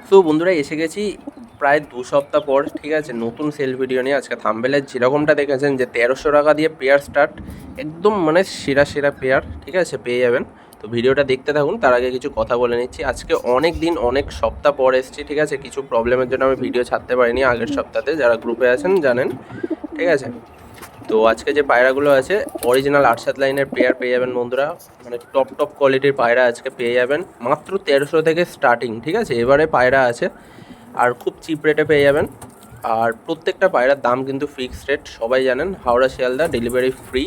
তো বন্ধুরা এসে গেছি প্রায় 2 সপ্তাহ পর, ঠিক আছে, নতুন সেল ভিডিও নিয়ে। আজকে থাম্বনেলে যেরকমটা দেখেছেন যে 1300 টাকা দিয়ে পেয়ার স্টার্ট, একদম মানে সেরা সেরা পেয়ার, ঠিক আছে, পেয়ে যাবেন। তো ভিডিওটা দেখতে থাকুন। তার আগে কিছু কথা বলে নিচ্ছি। আজকে অনেক দিন অনেক সপ্তাহ পর এসেছি, ঠিক আছে। কিছু প্রবলেমের জন্য আমি ভিডিও ছাড়তে পারিনি আগের সপ্তাহে, যারা গ্রুপে আছেন জানেন, ঠিক আছে। তো আজকে যে পায়রাগুলো আছে অরিজিনাল আরশাদ লাইনের পেয়ার পেয়ে যাবেন বন্ধুরা। মানে টপ টপ কোয়ালিটির পায়রা আজকে পেয়ে যাবেন মাত্র 1300 থেকে স্টার্টিং, ঠিক আছে। এবারে পায়রা আছে আর খুব চিপ রেটে পেয়ে যাবেন। আর প্রত্যেকটা পায়রার দাম কিন্তু ফিক্সড রেট, সবাই জানেন। Howrah Sealdah delivery free.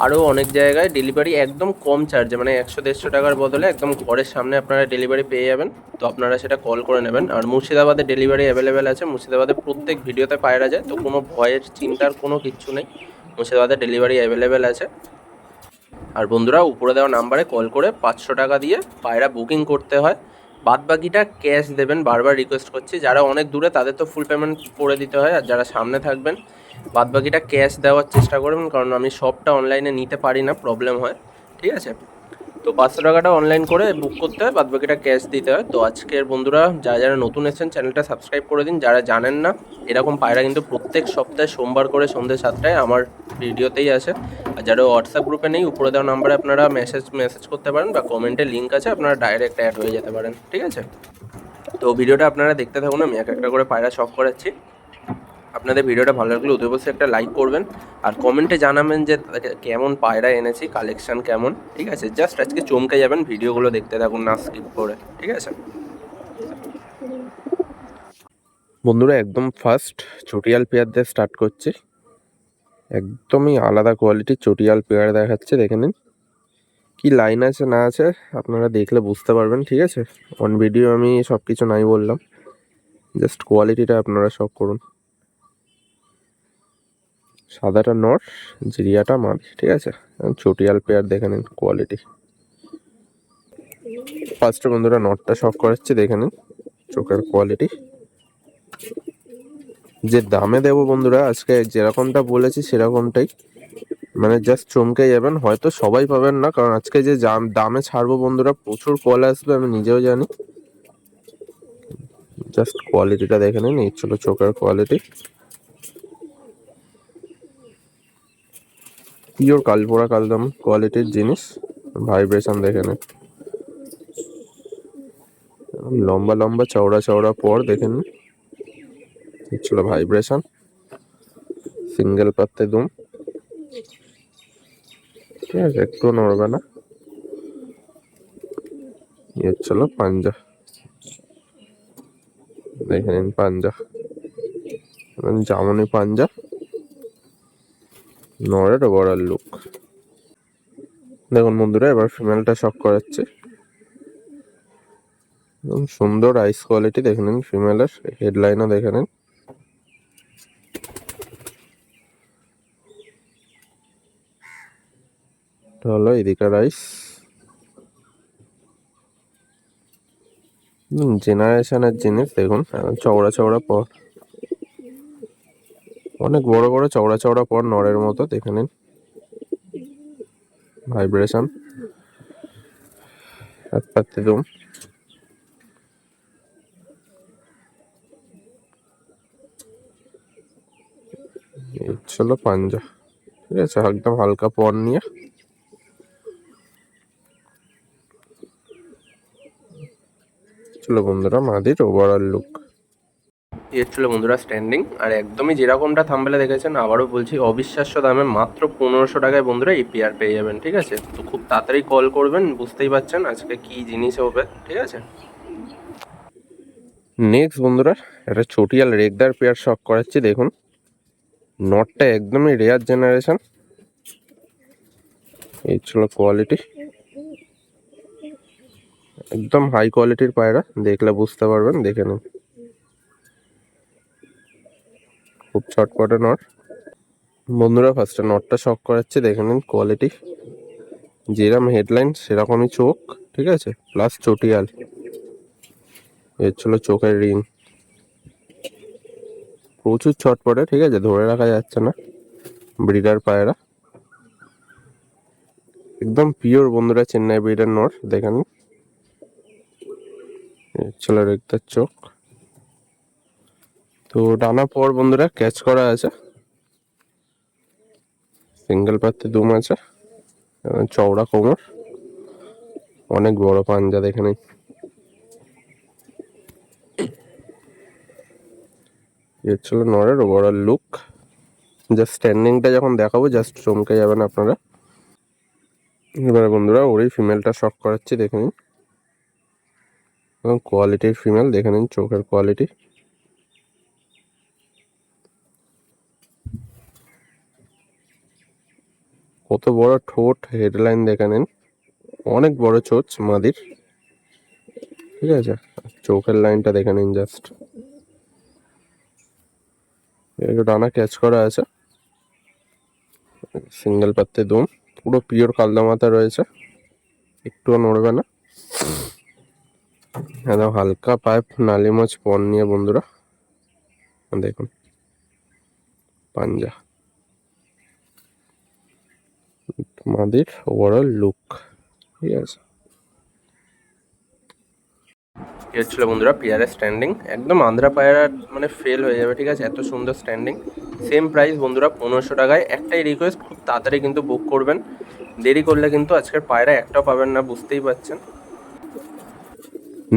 আরও অনেক জায়গায় ডেলিভারি একদম কম চার্জে, মানে 100-150 টাকার বদলে একদম ঘরের সামনে আপনারা ডেলিভারি পেয়ে যাবেন। তো আপনারা সেটা কল করে নেবেন। আর মুর্শিদাবাদে ডেলিভারি অ্যাভেলেবেল আছে। মুর্শিদাবাদে প্রত্যেক ভিডিওতে পায়রা যায়, তো কোনো ভয়ের চিন্তার কোনো কিচ্ছু নেই। মুর্শিদাবাদে ডেলিভারি অ্যাভেলেবেল আছে। আর বন্ধুরা, উপরে দেওয়া নাম্বারে কল করে 500 টাকা দিয়ে পায়রা বুকিং করতে হয়। বাদ বাকিটা ক্যাশ দেবেন, বারবার রিকোয়েস্ট করছি। যারা অনেক দূরে তাদের তো ফুল পেমেন্ট করে দিতে হয়, আর যারা সামনে থাকবেন বাদ বাকিটা ক্যাশ দেওয়ার চেষ্টা করবেন, কারণ আমি সবটা অনলাইনে নিতে পারি না, প্রবলেম হয়, ঠিক আছে। তো 500 টাকাটা অনলাইন করে বুক করতে হয়, বাদ বাকিটা ক্যাশ দিতে হয়। তো আজকের বন্ধুরা যারা যারা নতুন এসেছেন চ্যানেলটা সাবস্ক্রাইব করে দিন। যারা জানেন না, এরকম পায়রা কিন্তু প্রত্যেক সপ্তাহে সোমবার করে সন্ধ্যে 7টায় আমার ভিডিওতেই আসে। আর যারা হোয়াটসঅ্যাপ গ্রুপে নেই, উপরে দেওয়া নাম্বারে আপনারা মেসেজ করতে পারেন, বা কমেন্টে লিঙ্ক আছে, আপনারা ডাইরেক্ট অ্যাড হয়ে যেতে পারেন, ঠিক আছে। তো ভিডিওটা আপনারা দেখতে থাকুন, আমি এক একটা করে পায়রা শখ করাচ্ছি। আপনাদের ভিডিওটা ভালো লাগলে অতি অবশ্যই একটা লাইক করবেন, আর কমেন্টে জানাবেন যে কেমন পায়রা এনেছি, কালেকশন কেমন, ঠিক আছে। জাস্ট আজকে চমকে যাবেন, ভিডিওগুলো দেখতে থাকুন না স্কিপ করে, ঠিক আছে। বন্ধুরা একদম ফার্স্ট চটিয়াল পেয়ার দিয়ে স্টার্ট করছি। একদমই আলাদা কোয়ালিটির চটিয়াল পেয়ার দেখাচ্ছে, দেখে নিন। কি লাইন আছে না আছে আপনারা দেখলে বুঝতে পারবেন, ঠিক আছে। অন ভিডিও আমি সব কিছু নাই বললাম, জাস্ট কোয়ালিটিটা আপনারা শখ করুন। সাদাটা নর, জিরিয়াটা মাদি, ঠিক আছে। চটিয়াল পেয়ার দেখে নিন কোয়ালিটি। ফার্স্টে বন্ধুরা নটটা শখ করাচ্ছি, দেখে নিন চোখের কোয়ালিটি। যে দামে দেবো বন্ধুরা আজকে, যেরকমটা বলেছি সেরকমটাই, মানে জাস্ট চমকে যাবেন। হয়তো সবাই পাবেন না, কারণ আজকে যে দামে ছাড়বো বন্ধুরা প্রচুর কল আসবে, আমি নিজেও জানি। জাস্ট কোয়ালিটিটা দেখে নিন, এই ছিল চোখের কোয়ালিটি। পিওর কালপোড়া কালদম কোয়ালিটির জিনিস। ভাইব্রেশন দেখে নিন, লম্বা লম্বা চওড়া চওড়া পর দেখে নিন। এই ছিল ভাইব্রেশন, সিঙ্গেল পাত্তে দুম, ঠিক আছে, একটু নড়বে না। এই ছিল পাঞ্জা, দেখে নিন পাঞ্জা, জামনি পাঞ্জা, নরের ওভারঅল লুক। দেখুন বন্ধুরা, এবার ফিমেলটা শক করাচ্ছে। সুন্দর আইস কোয়ালিটি দেখে নিন ফিমেলের, হেডলাইনও দেখে নিন। হলো এদিকার আইস, জেনারেশনের জিনিস দেখুন। চওড়া চওড়া পর, অনেক বড় বড় চওড়া চওড়া পর, নরের মতো দেখে নিন। ভাইব্রেশন, হাত পাত্তি দুম, এই ছিল পাঞ্জা, ঠিক আছে, একদম হালকা পর নিয়ে। ছিল বন্ধুরা মাদির ওভারঅল লুক। এর ছিল বন্ধুরা স্ট্যান্ডিং। আর একদমই যেরকমটা থাম্বনেলে দেখেছেন, আবারও বলছি, অবিশ্বাস্য দামে মাত্র 1500 টাকায় বন্ধুরা এই পেয়ার পেয়ে যাবেন, ঠিক আছে। তো খুব তাড়াতাড়ি কল করবেন, বুঝতেই পারছেন আজকে কি জিনিস হবে, ঠিক আছে। নেক্সট বন্ধুরা একটা চটিয়াল রেগদার পেয়ার শক করাচ্ছি, দেখুন। নটটা একদমই রেয়ার জেনারেশন, এই ছিল কোয়ালিটি। একদম হাই কোয়ালিটির পায়রা, দেখলে বুঝতে পারবেন, দেখে নিন। খুব চটপটে নট। বন্ধুরা ফার্স্টে নটটা শক করাচ্ছে, দেখে নিন কোয়ালিটি। যেরকম হেডলাইন সেরকমই চোখ, ঠিক আছে, প্লাস চটিয়াল। এর ছিল চোখের রিং, প্রচুর চটপটে, ঠিক আছে, ধরে রাখা যাচ্ছে না। ব্রিডার পায়রা, একদম পিওর বন্ধুরা, চেন্নাই ব্রিডার নট, দেখে নিন। চলো রেখতার চোখ। তো ডানা পর বন্ধুরা ক্যাচ করা আছে, সিঙ্গেল পাত্রে দুম আছে, চওড়া কোমর, অনেক বড় পাঞ্জা দেখে নেই। ছিল নরের ওভারঅল লুক। জাস্ট স্ট্যান্ডিংটা যখন দেখাবো জাস্ট চমকে যাবেন আপনারা। এবারে বন্ধুরা ওরই ফিমেলটা শক করাচ্ছি, দেখে নিন। এবং কোয়ালিটির ফিমেল দেখে নিন, চোখের কোয়ালিটি। কত বড় ঠোঁট, হেডলাইন দেখে নিন, অনেক বড় চোচ মাদির, ঠিক আছে। চোখের লাইনটা দেখে নিন জাস্ট। একটু ডানা ক্যাচ করা আছে, সিঙ্গেল পাত্রে দুম, পুরো পিওর কালদা মাথা রয়েছে, একটুও নড়বে না। একদম হালকা পাইপ নালিমোচ পন নিয়ে বন্ধুরা দেখুন পাঞ্জা মাদির ওভারঅল লুক, ঠিক আছে। এর ছিল বন্ধুরা পেয়ারের স্ট্যান্ডিং, একদম আন্ধ্রা পায়রা মানে ফেল হয়ে যাবে, ঠিক আছে, এত সুন্দর স্ট্যান্ডিং। সেম প্রাইস বন্ধুরা 1500 টাকায়। একটাই রিকোয়েস্ট, খুব তাড়াতাড়ি কিন্তু বুক করবেন, দেরি করলে কিন্তু আজকের পায়রা একটাও পাবেন না, বুঝতেই পারছেন।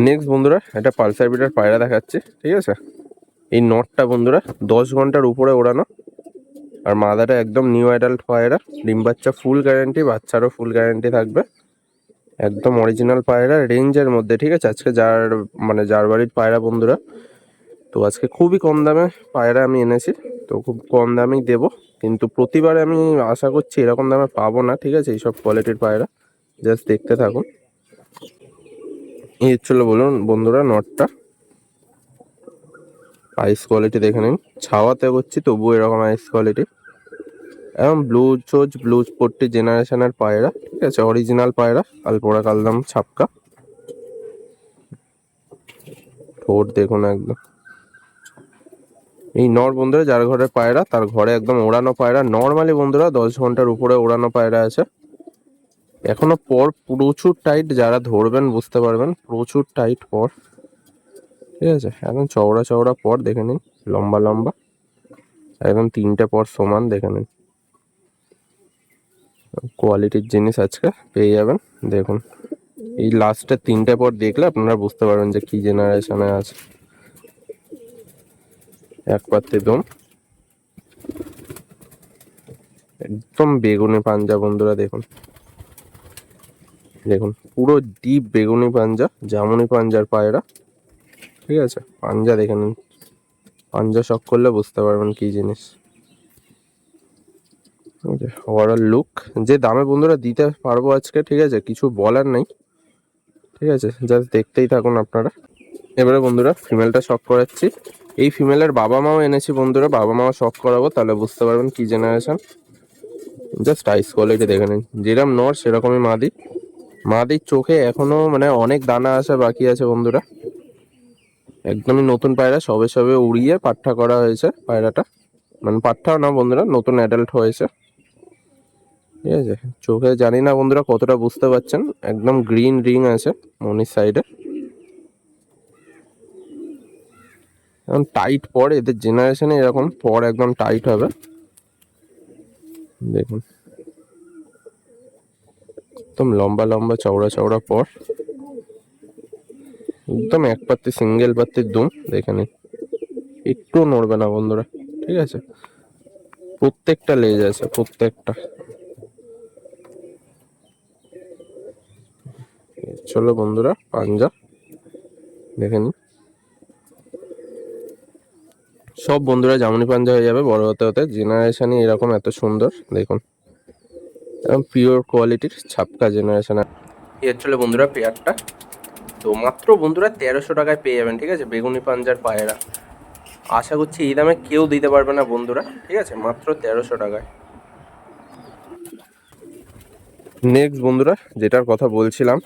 নেক্সট বন্ধুরা এটা পালসার বিটার পায়রা দেখাচ্ছি, ঠিক আছে। এই নটটা বন্ধুরা 10 ঘন্টার উপরে ওড়ানো, আর মাদাটা একদম নিউ অ্যাডাল্ট পায়রা, ডিম বাচ্চা ফুল গ্যারান্টি, বাচ্চারও ফুল গ্যারান্টি থাকবে, একদম অরিজিনাল পায়রা রেঞ্জের মধ্যে, ঠিক আছে। আজকে যার বাড়ির পায়রা বন্ধুরা, তো আজকে খুবই কম দামে পায়রা আমি এনেছি, তো খুব কম দামেই দেবো, কিন্তু প্রতিবারে আমি আশা করছি এরকম দামে পাবো না, ঠিক আছে। এইসব কোয়ালিটির পায়রা জাস্ট দেখতে থাকুন। এই হচ্ছিল বলুন বন্ধুরা নটটা, আইস কোয়ালিটি দেখে নিন, ছাওয়াতে করছি তবুও এরকম আইস কোয়ালিটি, এবং ব্লু চোচ ব্লু পট্টি জেনারেশনের পায়রা, ঠিক আছে, অরিজিনাল পায়রা, কালপোড়া কালদাম ছাপকা। ঠোঁট দেখুন একদম। এই নর বন্ধুরা যার ঘরে পায়রা তার ঘরে একদম ওড়ানো পায়রা, নর্মালি বন্ধুরা 10 ঘন্টার উপরে ওড়ানো পায়রা আছে। এখনো পর প্রচুর টাইট, যারা ধরবেন বুঝতে পারবেন, প্রচুর টাইট পর, ঠিক আছে। একদম চওড়া চওড়া পর দেখে নিন, লম্বা লম্বা, একদম 3টে পর সমান দেখে নিন। কোয়ালিটির জিনিস আজকে পেয়ে যাবেন, দেখুন। এই লাস্টের 3টে পর দেখলে আপনারা বুঝতে পারবেন যে কি জেনারেশনে আছে। এক পাত্রে দম, একদম বেগুনি পাঞ্জা বন্ধুরা, দেখুন দেখুন পুরো ডিপ বেগুনি পাঞ্জা, জামুনি পাঞ্জার পায়রা, ঠিক আছে। পাঞ্জা দেখে নিন, পাঞ্জা শক করলে বুঝতে পারবেন কি জিনিস। ওভারঅল লুক, যে দামে বন্ধুরা দিতে পারবো আজকে, ঠিক আছে, কিছু বলার নেই, ঠিক আছে, জাস্ট দেখতেই থাকুন আপনারা। এবারে বন্ধুরা ফিমেলটা শক করাচ্ছি, এই ফিমেলের বাবা মাও এনেছি বন্ধুরা, বাবা মাও শক করাবো, তাহলে বুঝতে পারবেন কি জেনারেশন। জাস্ট আইস কোয়ালিটি দেখে নিন, যেরকম নর সেরকমই মাদি। মাদির চোখে এখনো মানে অনেক দানা আসা বাকি আছে বন্ধুরা, একদমই নতুন পায়রা, সবে সবে উড়িয়ে পাঠা করা হয়েছে পায়রাটা, মানে পাঠাও না বন্ধুরা, নতুন অ্যাডাল্ট হয়েছে, ঠিক আছে। চোখে জানি না বন্ধুরা কতটা বুঝতে পারছেন, একদম গ্রিন রিং আছে মনির সাইডে, এখন টাইট পর, এদের জেনারেশনে এরকম পর একদম টাইট হবে, দেখুন একদম লম্বা লম্বা চওড়া চওড়া পর, একদম এক পাত্তি সিঙ্গেল পাত্তির দুম দেখে নিন, একটু নড়বে না বন্ধুরা, ঠিক আছে। প্রত্যেকটা লেজ আছে, প্রত্যেকটা। চলো বন্ধুরা পাঞ্জা দেখে নিন, সব বন্ধুরা জামুনি পাঞ্জা হয়ে যাবে বড় হতে হতে, জেনারেশনই এরকম এত সুন্দর, দেখুন একদম পিওর কোয়ালিটির ছাপকা জেনারেশন। এর চলে বন্ধুরা পেয়ারটা, তো মাত্র বন্ধুরা 1300 টাকায় পেয়ে যাবেন, ঠিক আছে, বেগুনি পাঞ্জার পায়রা। আশা করছি এই দামে কেউ দিতে পারবে না বন্ধুরা, ঠিক আছে, মাত্র 1300 টাকায়। নেক্সট বন্ধুরা যেটার কথা বলছিলাম,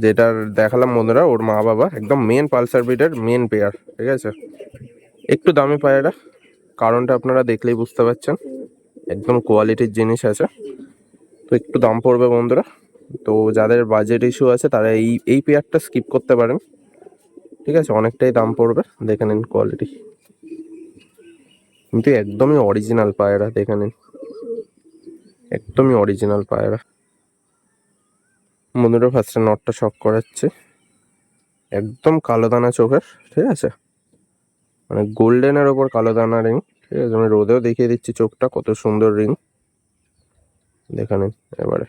যেটার দেখালাম বন্ধুরা, ওর মা বাবা একদম মেন পালসার ব্রিডের মেন পেয়ার, ঠিক আছে। একটু দামি পায়রা, কারণটা আপনারা দেখলেই বুঝতে পারছেন, একদম কোয়ালিটির জিনিস আছে, তো একটু দাম পড়বে বন্ধুরা। তো যাদের বাজেট ইস্যু আছে তারা এই পেয়ারটা স্কিপ করতে পারেন, ঠিক আছে, অনেকটাই দাম পড়বে, দেখে নিন কোয়ালিটি, কিন্তু একদমই অরিজিনাল পায়রা, দেখে নিন একদমই অরিজিনাল পায়রা। বন্ধুরা ফার্স্টে নটটা শক করাচ্ছে, একদম কালো দানা চোখের, ঠিক আছে, মানে গোল্ডেনের ওপর কালো দানা রিং, ঠিক আছে, আমি রোদেও দেখিয়ে দিচ্ছি চোখটা কত সুন্দর রিং, দেখে নিন। এবারে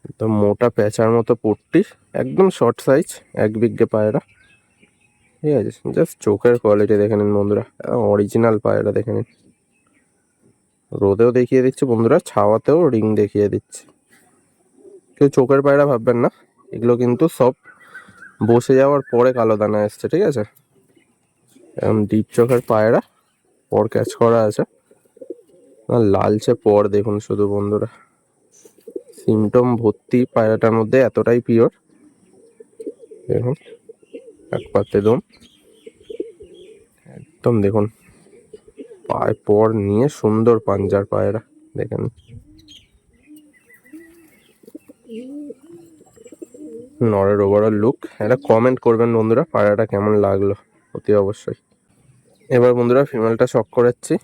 একদম মোটা প্যাঁচার মতো পট্টি, একদম শর্ট সাইজ, এক বিঘে পায়রা, ঠিক আছে, জাস্ট চোখের কোয়ালিটি দেখে নিন বন্ধুরা, অরিজিনাল পায়রা দেখে নিন। রোদেও দেখিয়ে দিচ্ছি বন্ধুরা, ছাওয়াতেও রিং দেখিয়ে দিচ্ছি। কেউ চোখের পায়রা ভাববেন না, এগুলো কিন্তু সব বসে যাওয়ার পরে কালো দানা এসছে, ঠিক আছে, এরকম ডিপ চোখের পায়রা, পর ক্যাচ করা আছে, আর লালচে পর দেখুন শুধু বন্ধুরা, সিমটম ভর্তি পায়রাটার মধ্যে, এতটাই পিওর দেখুন, এক পাতে দম, একদম দেখুন পায়ে পর নিয়ে সুন্দর পাঞ্জার পায়রা, দেখেন নরের ওভারঅল লুক। একটা কমেন্ট করবেন বন্ধুরা পায়রাটা কেমন লাগলো অতি অবশ্যই। এবার বন্ধুরা ফিমেলটা শক করাচ্ছি,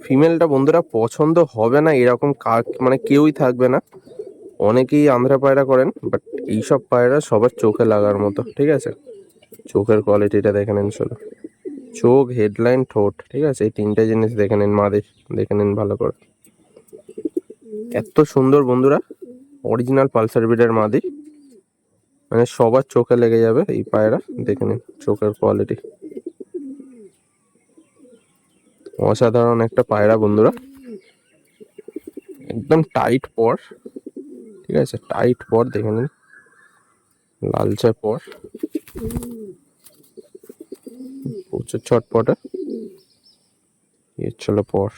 ফিমেলটা বন্ধুরা পছন্দ হবে না এরকম মানে কেউই থাকবে না, অনেকেই আন্ধ্রা পায়রা করেন, বাট এইসব পায়রা সবার চোখে লাগার মতো, ঠিক আছে, চোখের কোয়ালিটিটা দেখে নিন শুধু, চোখ, হেডলাইন, ঠোঁট, ঠিক আছে, এই তিনটে জিনিস দেখে নিন মাদের, দেখে নিন ভালো করে, এত সুন্দর বন্ধুরা, অরিজিনাল পালসার ব্রিডের মাদি, মানে সবার চোখে লেগে যাবে এই পায়রা, দেখে নিন চোখের কোয়ালিটি, অসাধারণ একটা পায়রা বন্ধুরা, একদম টাইট পর, ঠিক আছে, টাইট পর দেখে নিন, লালচে পর, প্রচুর ছটপটে, চলো পর,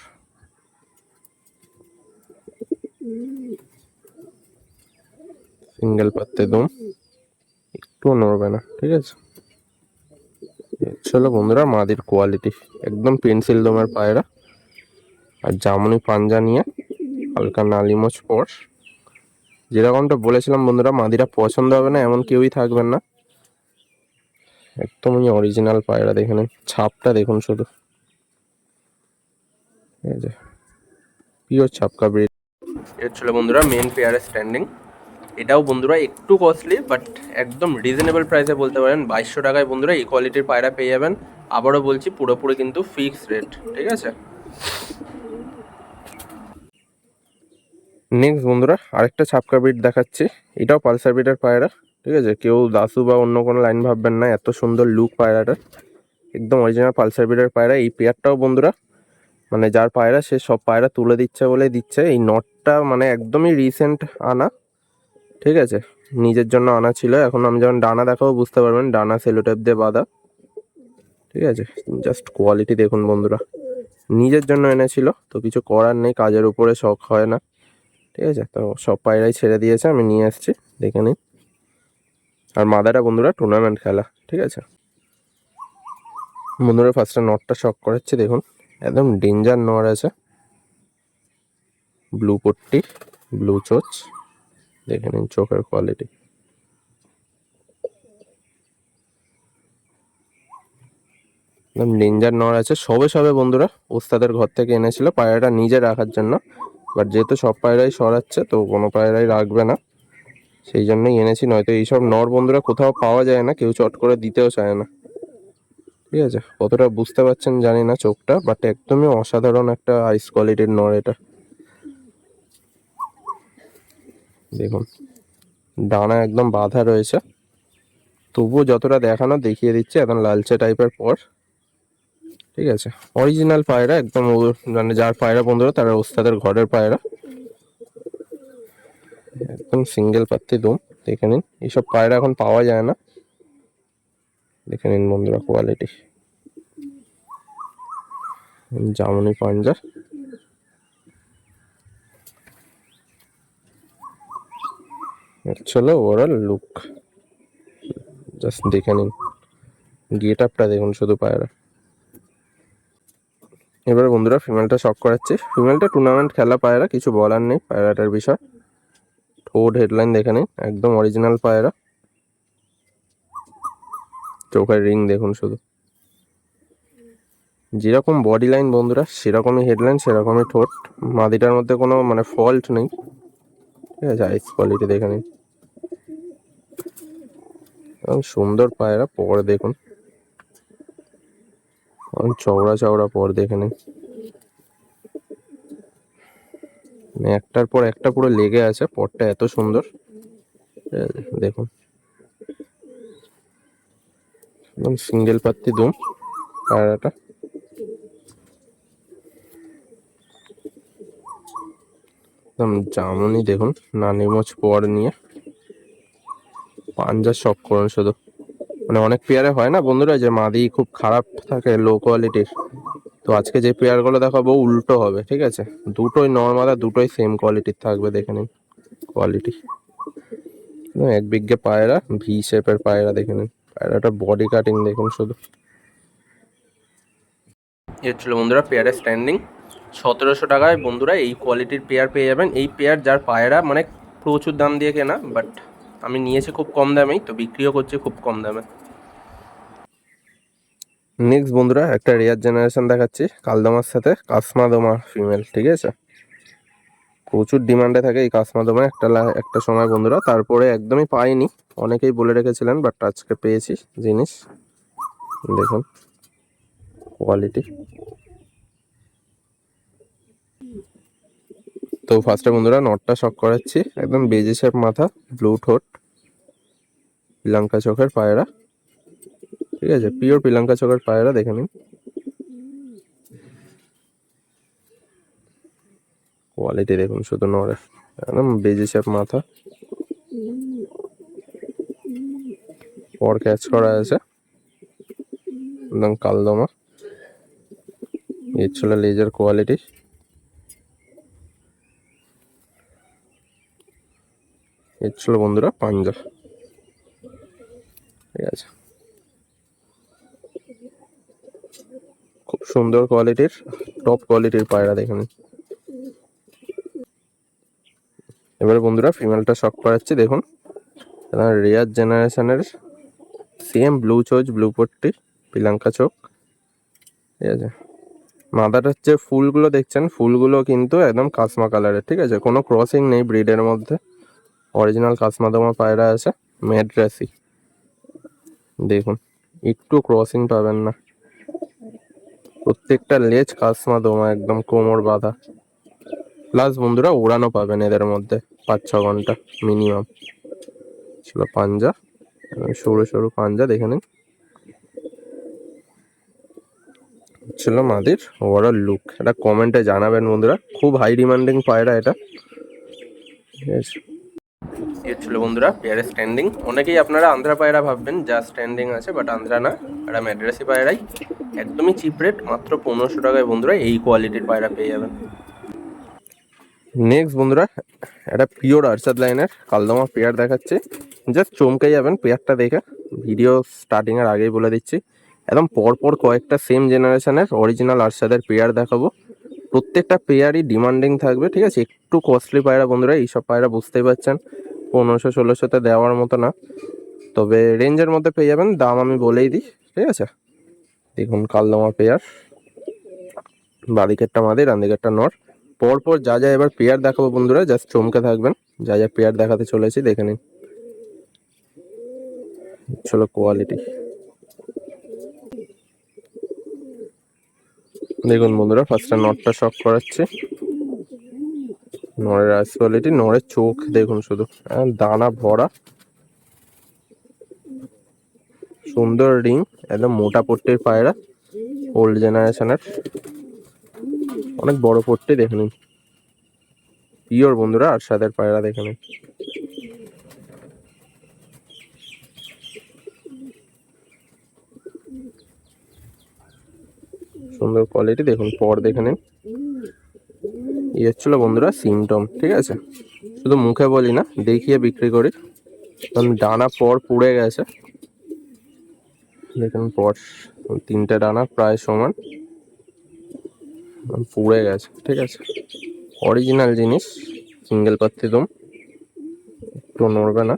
সিঙ্গেল পাত্তে দম, একটুও নড়বে না, ঠিক আছে, চলো বন্ধুরা মাদির কোয়ালিটি, একদম পেন্সিল দমের পায়রা, আর জামুনি পাঞ্জা নিয়ে হালকা নালিমোচ পর, যেরকমটা বলেছিলাম বন্ধুরা মাদিরা পছন্দ হবে না এমন কেউই থাকবেন না, একদমই অরিজিনাল পায়রা, দেখে নিন ছাপটা দেখুন শুধু, ঠিক আছে, পিওর ছাপকা ব্রিড। এর ছিল বন্ধুরা মেন পেয়ারের স্ট্যান্ডিং, এটাও বন্ধুরা একটু কস্টলি বাট একদম রিজনেবল প্রাইসে বলতে পারেন, 2200 টাকায় বন্ধুরা এই কোয়ালিটির পায়রা পেয়ে যাবেন, আবারও বলছি পুরোপুরি কিন্তু ফিক্সড রেট, ঠিক আছে। নেক্সট বন্ধুরা আরেকটা ছাপকা ব্রিড দেখাচ্ছি, এটাও পালসার ব্রিডের পায়রা, ঠিক আছে, কেউ দাসু বা অন্য কোনো লাইন ভাববেন না, এত সুন্দর লুক পায়রাটা, একদম অরিজিনাল পালসার ব্রিডের পায়রা। এই পেয়ারটাও বন্ধুরা মানে যার পায়রা সে সব পায়রা তুলে দিচ্ছে বলে দিচ্ছে, এই নটটা মানে একদমই রিসেন্ট আনা, ঠিক আছে, নিজের জন্য আনা ছিল, এখন আমি যখন ডানা দেখাবো বুঝতে পারবেন, ডানা সেলোটেপ দিয়ে বাঁধা, ঠিক আছে, জাস্ট কোয়ালিটি দেখুন বন্ধুরা, নিজের জন্য এনেছিল তো কিছু করার নেই, কাজের উপরে শখ হয় না, ঠিক আছে, তো সব পায়রাই ছেড়ে দিয়েছে, আমি নিয়ে এসেছি, দেখে নিন। আর মাদাটা বন্ধুরা টুর্নামেন্ট খেলা, ঠিক আছে। বন্ধুরা ফার্স্টে নটটা শক করাচ্ছি, দেখুন একদম ডেঞ্জার নর আছে, ব্লু পট্টি, ব্লু চোচ, দেখে নিন চোখের কোয়ালিটি, একদম ডেঞ্জার নর আছে, সবে সবে বন্ধুরা ওস্তাদের ঘর থেকে এনেছিল পায়রাটা নিজে রাখার জন্য, বাট যেহেতু সব পায়রাই সরাচ্ছে তো কোনো পায়রাই রাখবে না, সেই জন্যই এনেছি, নয়তো এইসব নর বন্ধুরা কোথাও পাওয়া যায় না, কেউ চট করে দিতেও চায় না, ঠিক আছে, কতটা বুঝতে পারছেন জানি না চোখটা, বাট একদমই অসাধারণ একটা আইস কোয়ালিটির নর এটা, দেখুন ডানা একদম বাঁধা রয়েছে, তবুও যতটা দেখানো দেখিয়ে দিচ্ছে, একদম লালচে টাইপের পর, ঠিক আছে, অরিজিনাল পায়রা, একদম মানে যার পায়রা বন্ধুরা তারা ওস্তাদের ঘরের পায়রা, একদম সিঙ্গেল পাত্তি দুম, দেখে নিন, এইসব পায়রা এখন পাওয়া যায় না, দেখে নিন বন্ধুরা কোয়ালিটি, জামুনি পাঞ্জা, চলো ওভারঅল লুক জাস্ট দেখে নিন, গেট আপটা দেখুন শুধু পায়রা। এবারে বন্ধুরা ফিমেলটা শক করাচ্ছি, ফিমেলটা টুর্নামেন্ট খেলা পায়রা, কিছু বলার নেই পায়রাটার বিষয়, ঠোঁট হেডলাইন দেখে নিন, একদম অরিজিনাল পায়রা, চোখের রিং দেখুন শুধু, যেরকম বডি লাইন বন্ধুরা সেরকমই হেডলাইন, সেরকমই ঠোঁট। মাদিটার মধ্যে কোনো মানে ফল্ট নেই, ঠিক আছে। আইস কোয়ালিটি দেখে নিন, সুন্দর পায়রা। পর দেখুন চওড়া চওড়া পর দেখে নিন, একটার পর একটা পুরো লেগে আছে, পরটা এত সুন্দর দেখুন। একদম সিঙ্গেল পাত্তি দুম পায়রাটা। একদম জামুনি দেখুন, নানিমোচ পর নিয়ে পাঞ্জা শখ করুন শুধু। মানে অনেক পেয়ারে হয় না বন্ধুরা যে মাদি খুব খারাপ থাকে, লো কোয়ালিটির। তো আজকে যে পেয়ারগুলো দেখাবো উল্টো হবে, ঠিক আছে। দুটোই নর্মাল, দুটোই সেম কোয়ালিটির থাকবে, দেখে নিন কোয়ালিটি। এক বিঘে পায়রা, ভি শেপের পায়রা দেখে নিন। পায়রাটার বডি কাটিং দেখুন শুধু। এর ছিল বন্ধুরা পেয়ারের স্ট্যান্ডিং। 1700 টাকায় বন্ধুরা এই কোয়ালিটির পেয়ার পেয়ে যাবেন। এই পেয়ার যার পায়রা মানে প্রচুর দাম দিয়ে কেনা, বাট আমি নিয়েছি খুব কম দামেই, তো বিক্রিও করছি খুব কম দামে। নেক্সট বন্ধুরা একটা রেয়ার জেনারেশন দেখাচ্ছি, কালদমার সাথে কাসমাদমা ফিমেল, ঠিক আছে। প্রচুর ডিমান্ডে থাকে এই কাসমাদমা একটা সময় বন্ধুরা, তারপরে একদমই পাইনি। অনেকেই বলে রেখেছিলেন, বাট আজকে পেয়েছি জিনিস। দেখুন কোয়ালিটি। তো ফার্স্টে বন্ধুরা নটটা শক করাচ্ছি, একদম বেজি শেপ মাথা, ব্লু ঠোঁট, পিলাঙ্কা চোখের পায়রা, ঠিক আছে। পিওর পিলাঙ্কা চোখের পায়রা দেখে নিন। কোয়ালিটি দেখুন শুধু নরের, একদম বেজি শেপ মাথা, পর ক্যাচ করা আছে, একদম কালদমা। এর ছিল লেজার কোয়ালিটি। এর ছিল বন্ধুরা পাঞ্জা, ঠিক আছে। খুব সুন্দর কোয়ালিটির, টপ কোয়ালিটির পায়রা দেখে নিন। এবারে বন্ধুরা ফিমেলটা শক করাচ্ছি, দেখুন রেয়ার জেনারেশনের সেম ব্লু চোচ, ব্লু পট্টি, পিলাঙ্কা চোখ, ঠিক আছে। মাদাটার যে ফুলগুলো দেখছেন, ফুলগুলো কিন্তু একদম কাসমা কালারের, ঠিক আছে। কোনো ক্রসিং নেই ব্রিডের মধ্যে, অরিজিনাল কাসমাদমা পায়রা আছে, ম্যাড্রাসি। দেখুন একটু ক্রসিং পাবেন না, প্রত্যেকটা লেজ কাসমাদমা, একদম কোমর বাঁধা। প্লাস বন্ধুরা ওড়ানো পাবেন এদের মধ্যে 5-6 ঘন্টা মিনিমাম। ছিল পাঞ্জা, সরু সরু পাঞ্জা দেখে নিন। ছিল মাদির ওভারঅল লুক। এটা কমেন্টে জানাবেন বন্ধুরা, খুব হাই ডিমান্ডিং পায়রা এটা, ঠিক আছে। এর ছিল বন্ধুরা পেয়ারের স্ট্যান্ডিং। অনেকেই আপনারা আন্ধ্রা পায়রা ভাববেন যা স্ট্যান্ডিং আছে, বাট আন্ধ্রা না, এটা ম্যাড্রাসি পায়রাই। একদমই চিপ রেট, মাত্র 1500 টাকায় বন্ধুরা এই কোয়ালিটির পায়রা পেয়ে যাবেন। নেক্সট বন্ধুরা একটা পিওর আরশাদ লাইনের কালদমা পেয়ার দেখাচ্ছে, জাস্ট চমকে যাবেন পেয়ারটা দেখে। ভিডিও স্টার্টিংয়ের আগেই বলে দিচ্ছি, একদম পরপর কয়েকটা সেম জেনারেশনের অরিজিনাল আরশাদের পেয়ার দেখাবো। প্রত্যেকটা পেয়ারই ডিমান্ডিং থাকবে, ঠিক আছে। একটু কস্টলি পায়রা বন্ধুরা, এইসব পায়রা বুঝতেই পারছেন 1500-1600-তে দেওয়ার মতো না, তবে রেঞ্জের মধ্যে পেয়ে যাবেন। দাম আমি বলেই দিই, ঠিক আছে। দেখুন কালদমা পেয়ার, বাদিকেরটা মাদি, ডান দিকেরটা নর। পরপর যা যা এবার পেয়ার দেখাবো বন্ধুরা, জাস্ট চমকে থাকবেন। যা যা পেয়ার দেখাতে চলেছি দেখে নিন। চলো কোয়ালিটি দেখুন বন্ধুরা, ফার্স্টে নটটা শক করাচ্ছি। নরের আইস কোয়ালিটি, নরের চোখ দেখুন শুধু, দানা ভরা, সুন্দর রিং, একদম মোটা পট্টির পায়রা, ওল্ড জেনারেশনের, অনেক বড় পট্টি দেখে নিন। পিওর বন্ধুরা আরশাদের পায়রা দেখে নিন। সুন্দর কোয়ালিটি দেখুন, পর দেখে নিন। ইয়ে ছিল বন্ধুরা সিমটম, ঠিক আছে। শুধু মুখে বলি না, দেখিয়ে বিক্রি করি। ডানা পর পুড়ে গেছে, দেখুন পর 3টে ডানা প্রায় সমান পুড়ে গেছে, ঠিক আছে। অরিজিনাল জিনিস, সিঙ্গেল পাত্তি দম, একটু নড়বে না।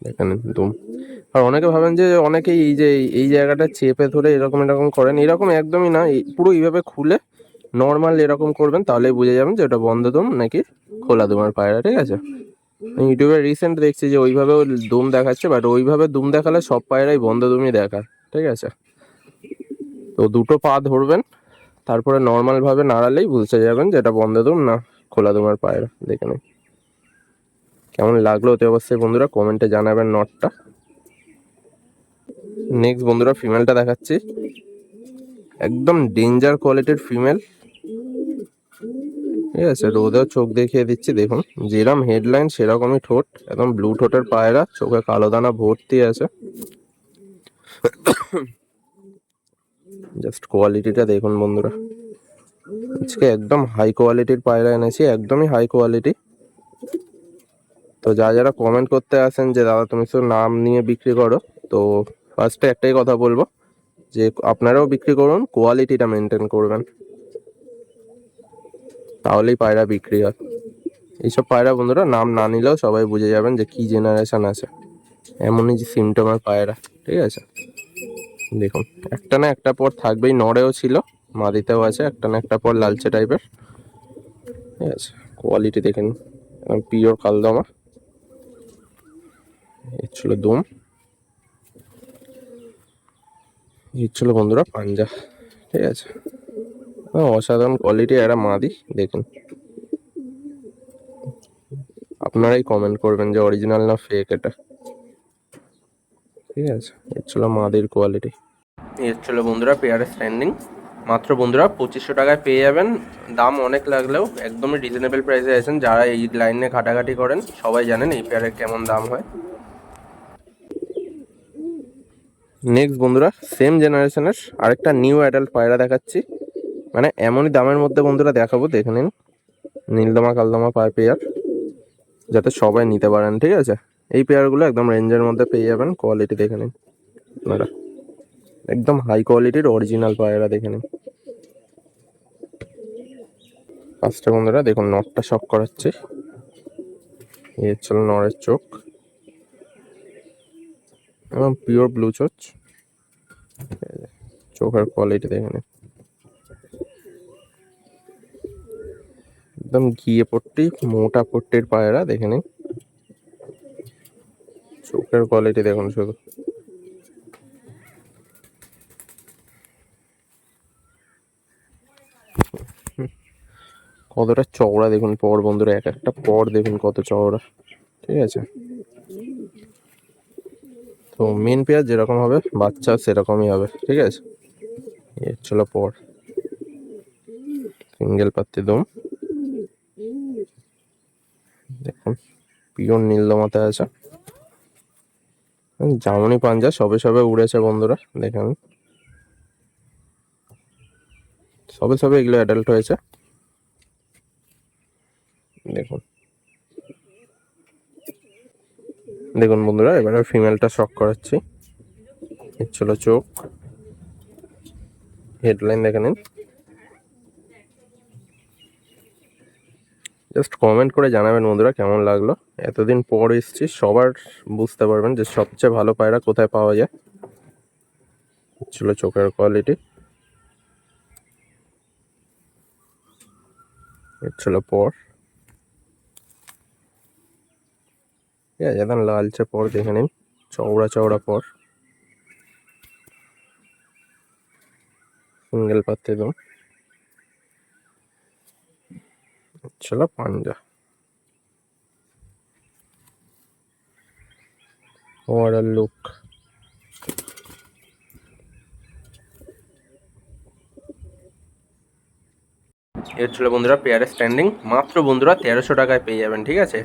দেখেন দুম। আর অনেকে ভাবেন যে অনেকেই এই যে এই জায়গাটা চেপে ধরে এরকম এরকম করেন, এরকম একদমই না। পুরো এইভাবে খুলে নর্মাল এরকম করবেন, তাহলেই বুঝে যাবেন যে ওটা বন্ধ দুম নাকি খোলা দুমের পায়রা, ঠিক আছে। ইউটিউবে রিসেন্ট দেখছি যে ওইভাবেও দুম দেখাচ্ছে, বাট ওইভাবে দুম দেখালে সব পায়রাই বন্ধ দুমই দেখায়, ঠিক আছে। তো দুটো পা ধরবেন, তারপরে নর্মাল ভাবে নাড়ালেই বুঝতে যাবেন যে এটা বন্ধ দুম না খোলা দুমের পায়রা। দেখে নিন কেমন লাগলো অতি অবশ্যই বন্ধুরা কমেন্টে জানাবেন নটটা। নেক্সট বন্ধুরা ফিমেলটা দেখাচ্ছি, একদম ডেঞ্জার কোয়ালিটির ফিমেল, ঠিক আছে। রোদেও চোখ দেখিয়ে দিচ্ছি, দেখুন যেরকম হেডলাইন সেরকমই ঠোঁট, একদম ব্লু ঠোঁটের পায়রা, চোখে কালো দানা ভর্তি আছে। জাস্ট কোয়ালিটিটা দেখুন বন্ধুরা, আজকে একদম হাই কোয়ালিটির পায়রা এনেছি, একদমই হাই কোয়ালিটি। তো যারা কমেন্ট করতে আসেন যে দাদা তুমি শুধু নাম নিয়ে বিক্রি করো, তো ফার্স্টে একটাই কথা বলবো যে আপনারাও বিক্রি করুন, কোয়ালিটিটা মেনটেন করবেন, তাহলেই পায়রা বিক্রি হয়। এইসব পায়রা বন্ধুরা নাম না নিলেও সবাই বুঝে যাবেন যে কি জেনারেশন আছে, এমনই যে সিমটমের পায়রা, ঠিক আছে। দেখুন একটা না একটা পর থাকবেই, নড়েও ছিল মাদিতেও আছে, একটা না একটা পর লালচে টাইপের, ঠিক আছে। কোয়ালিটি দেখেন একদম পিওর কালদমা। এই ছিল দুম, এই ছিল বন্ধুরা পাঞ্জা, ঠিক আছে। অসাধারণ কোয়ালিটি একটা মাদি, দেখুন। আপনারাই কমেন্ট করবেন যে অরিজিনাল না ফেক এটা, ঠিক আছে। এর ছিল মাদির কোয়ালিটি। এর ছিল বন্ধুরা পেয়ারের স্ট্যান্ডিং, মাত্র বন্ধুরা 2500 টাকায় পেয়ে যাবেন। দাম অনেক লাগলেও একদমই রিজনেবল প্রাইসে আছেন। যারা এই লাইনে ঘাটাঘাটি করেন সবাই জানেন এই পেয়ারের কেমন দাম হয়। নেক্সট বন্ধুরা সেম জেনারেশনের আরেকটা নিউ অ্যাডাল্ট পায়রা দেখাচ্ছি, মানে এমনই দামের মধ্যে বন্ধুরা দেখাবো, দেখে নিন। নীলদমা কালদমা পেয়ার, যাতে সবাই নিতে পারেন, ঠিক আছে। এই পেয়ারগুলো একদম রেঞ্জের মধ্যে পেয়ে যাবেন, কোয়ালিটি দেখে নিন আপনারা, একদম হাই কোয়ালিটির অরিজিনাল পায়রা, দেখে নিন। ফার্স্টে বন্ধুরা দেখুন নটটা শক করাচ্ছি, এই ছিল নরের চোখ, এবং পিওর ব্লু চোচ, চোখের কোয়ালিটি দেখে নিন, একদম ঘিয়ে পট্টি মোটা পট্টির পায়রা, দেখে নিন। চোখের কোয়ালিটি দেখুন শুধু, কতটা চওড়া দেখুন পর বন্ধুরা, এক একটা পর দেখুন কত চওড়া, ঠিক আছে। তো মেন পেয়ার যেরকম হবে বাচ্চা সেরকমই হবে, ঠিক আছে। এর ছিল পর, সিঙ্গেল পাত্তি দম, দেখুন পিওর নীলদমাতে আছে, জামনি পাঞ্জা সবে সবে উড়েছে বন্ধুরা, দেখেন সবে সবে এগুলো অ্যাডাল্ট হয়েছে, দেখুন। দেখুন বন্ধুরা এবারে ফিমেলটা শক করাচ্ছি, এর ছিল চোখ, হেডলাইন দেখে নিন। জাস্ট কমেন্ট করে জানাবেন বন্ধুরা কেমন লাগলো, এতদিন পর এসছি, সবার বুঝতে পারবেন যে সবচেয়ে ভালো পায়রা কোথায় পাওয়া যায়। ছিল চোখের কোয়ালিটি, এর ছিল পর, ঠিক আছে। একদম লালচে পর দেখে নিন, চওড়া চওড়া পর, সিঙ্গেল পাত্তি দম, ছিল পাঞ্জা। ওভারঅল লুক, এর ছিল বন্ধুরা পেয়ারের স্ট্যান্ডিং, মাত্র বন্ধুরা 1300 টাকায় পেয়ে যাবেন, ঠিক আছে।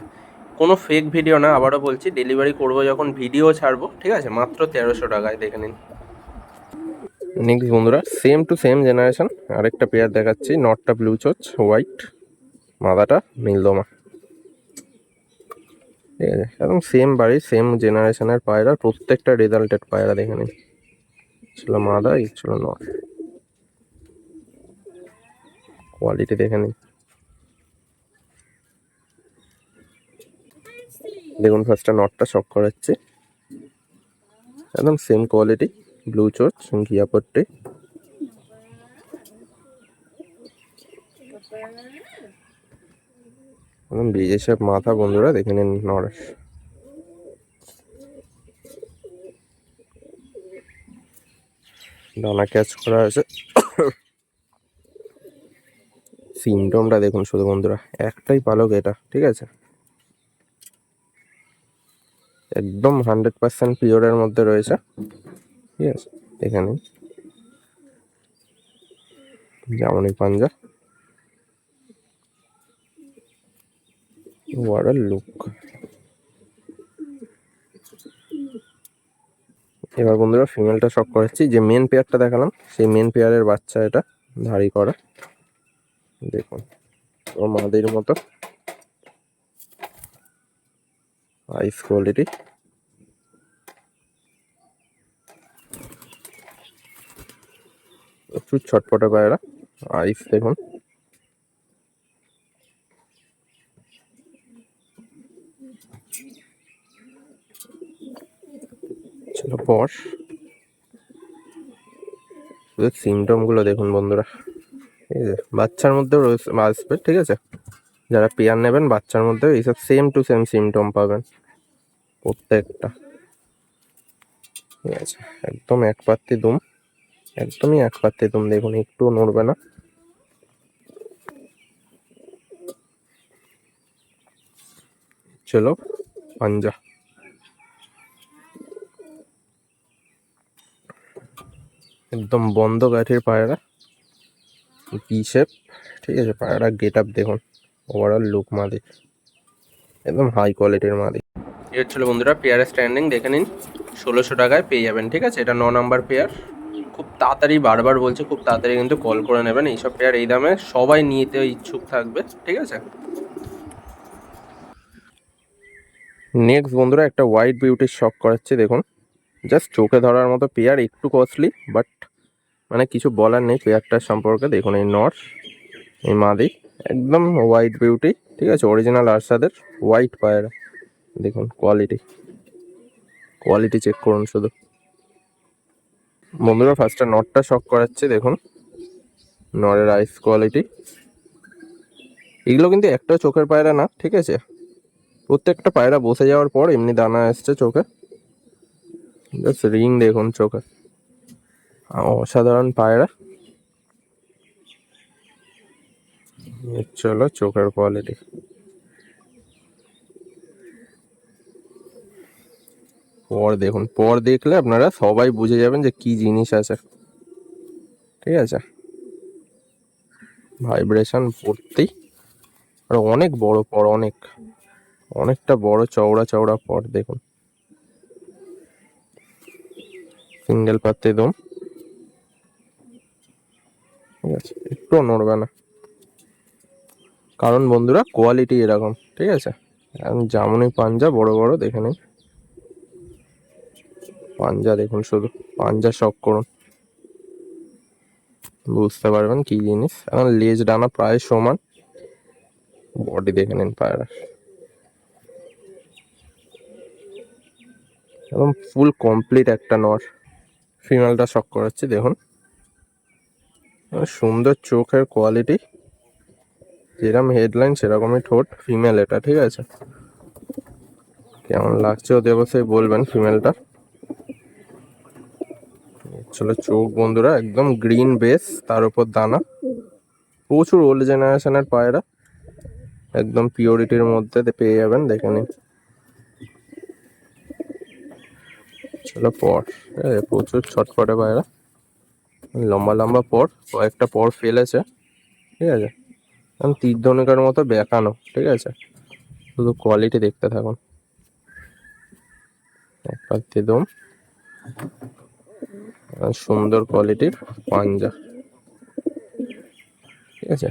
কোনো ফেক ভিডিও না, আবারও বলছি, ডেলিভারি করবো যখন ভিডিও ছাড়বো, ঠিক আছে, মাত্র 1300 টাকায়, দেখে নিন। নেক্সট বন্ধুরা সেম টু সেম জেনারেশন আরেকটা পেয়ার দেখাচ্ছি, নটটা ব্লু চোচ হোয়াইট, মাদাটা নীলদমা, ঠিক আছে। একদম সেম বাড়ি সেম জেনারেশনের পায়রা, প্রত্যেকটা রেজাল্টেড পায়রা, দেখে নিন। ছিল মাদা, এই ছিল নট, কোয়ালিটি দেখে নিন। দেখুন ফার্স্টে নটটা শক করাচ্ছে, একদম সেম কোয়ালিটি, ব্লু চোচ, ঘিয়া পট্টি। একদম বিএসএফ মাথা বন্ধুরা, দেখে নিন নর। ডানা ক্যাচ করা আছে। সিমটমটা দেখুন শুধু বন্ধুরা, একটাই পালক এটা, ঠিক আছে, একদম 100% পিওরের মধ্যে রয়েছে, ঠিক আছে। এখানে যেমনই পাঞ্জা, what a look। এবার বন্ধুরা ফিমেলটা শক করাচ্ছি, যে মেন পেয়ারটা দেখালাম সেই মেন পেয়ারের বাচ্চা এটা, ধাড়ি করা, দেখুন ও মাদির মতো, আইস কোয়ালিটি। প্রচুর ছটপটে পায়রা, আইস দেখুন। চলো পর সিমটম গুলো দেখুন বন্ধুরা, ঠিক আছে, বাচ্চার মধ্যেও আসবে, ঠিক আছে। যারা পেয়ার নেবেন বাচ্চার মধ্যেও এইসব সেম টু সেম সিমটম পাবেন প্রত্যেকটা, ঠিক আছে। একদম এক পাত্তি দুম, একদমই এক পাত্তি দুম, দেখুন একটু নড়বে না। চলো পাঞ্জা, একদম বন্ধ গাঠির পায়রা, পি শেপ, ঠিক আছে। পায়রা গেট আপ দেখুন, ওভারঅল লুক মাদি, একদম হাই কোয়ালিটির মাদি। এই হচ্ছিল বন্ধুরা পেয়ারের স্ট্যান্ডিং, দেখে নিন 1600 টাকায় পেয়ে যাবেন, ঠিক আছে। এটা 9 নাম্বার পেয়ার। খুব তাড়াতাড়ি, বারবার বলছে খুব তাড়াতাড়ি কিন্তু কল করে নেবেন, এইসব পেয়ার এই দামে সবাই নিতে ইচ্ছুক থাকবে, ঠিক আছে। নেক্সট বন্ধুরা একটা হোয়াইট বিউটির শক করাচ্ছে, দেখুন জাস্ট চোখে ধরার মতো পেয়ার, একটু কস্টলি বাট মানে কিছু বলার নেই পেয়ারটার সম্পর্কে। দেখুন এই নর, এই মাদি, একদম হোয়াইট বিউটি, ঠিক আছে, অরিজিনাল আরশাদের হোয়াইট পায়রা, দেখুন কোয়ালিটি, কোয়ালিটি চেক করুন শুধু বন্ধুরা। ফার্স্টে নটটা শক করাচ্ছে, দেখুন নরের আইস কোয়ালিটি। এগুলো কিন্তু একটা চোখের পায়রা না, ঠিক আছে, প্রত্যেকটা পায়রা বসে যাওয়ার পর এমনি দানা আসছে চোখে, জাস্ট রিং দেখুন চোখে, অসাধারণ পায়রা। চলো চোখের কোয়ালিটি, পর দেখুন, পর দেখলে আপনারা সবাই বুঝে যাবেন যে কি জিনিস আছে, ঠিক আছে। ভাইব্রেশন ভর্তি, আর অনেক বড় পর, অনেকটা বড় চওড়া চওড়া পর, দেখুন সিঙ্গেল পাত্তি দম, ঠিক আছে, একটু নড়বে না, কারণ বন্ধুরা কোয়ালিটি এরকম, ঠিক আছে। এখন যেমনই পাঞ্জা বড় বড়, দেখে নিন পাঞ্জা দেখুন শুধু, পাঞ্জা শক করুন, বুঝতে পারবেন কি জিনিস। এখন লেজ ডানা প্রায় সমান, বডি দেখে নিন পায়রা, একদম ফুল কমপ্লিট একটা নর। ফিমেলটা শক করাচ্ছি, দেখুন সুন্দর চোখের কোয়ালিটি, যেরকম হেডলাইন সেরকমই ঠোঁট, ফিমেল এটা, ঠিক আছে। কেমন লাগছে ওদের অবশ্যই বলবেন ফিমেলটা। চলো চোখ বন্ধুরা, একদম গ্রিন বেস, তার উপর দানা, প্রচুর ওল্ড জেনারেশনের পায়রা, একদম পিওরিটির মধ্যে পেয়ে যাবেন, দেখে নিন। চলো পর, প্রচুর ছটফটে পায়রা, লম্বা লম্বা পর, কয়েকটা পর ফেলেছে, ঠিক আছে, তীর ধনুকের মতো বেঁকানো, ঠিক আছে। শুধু কোয়ালিটি দেখতে থাকুন, এক পাত্তি দম, সুন্দর কোয়ালিটির পাঞ্জা, ঠিক আছে।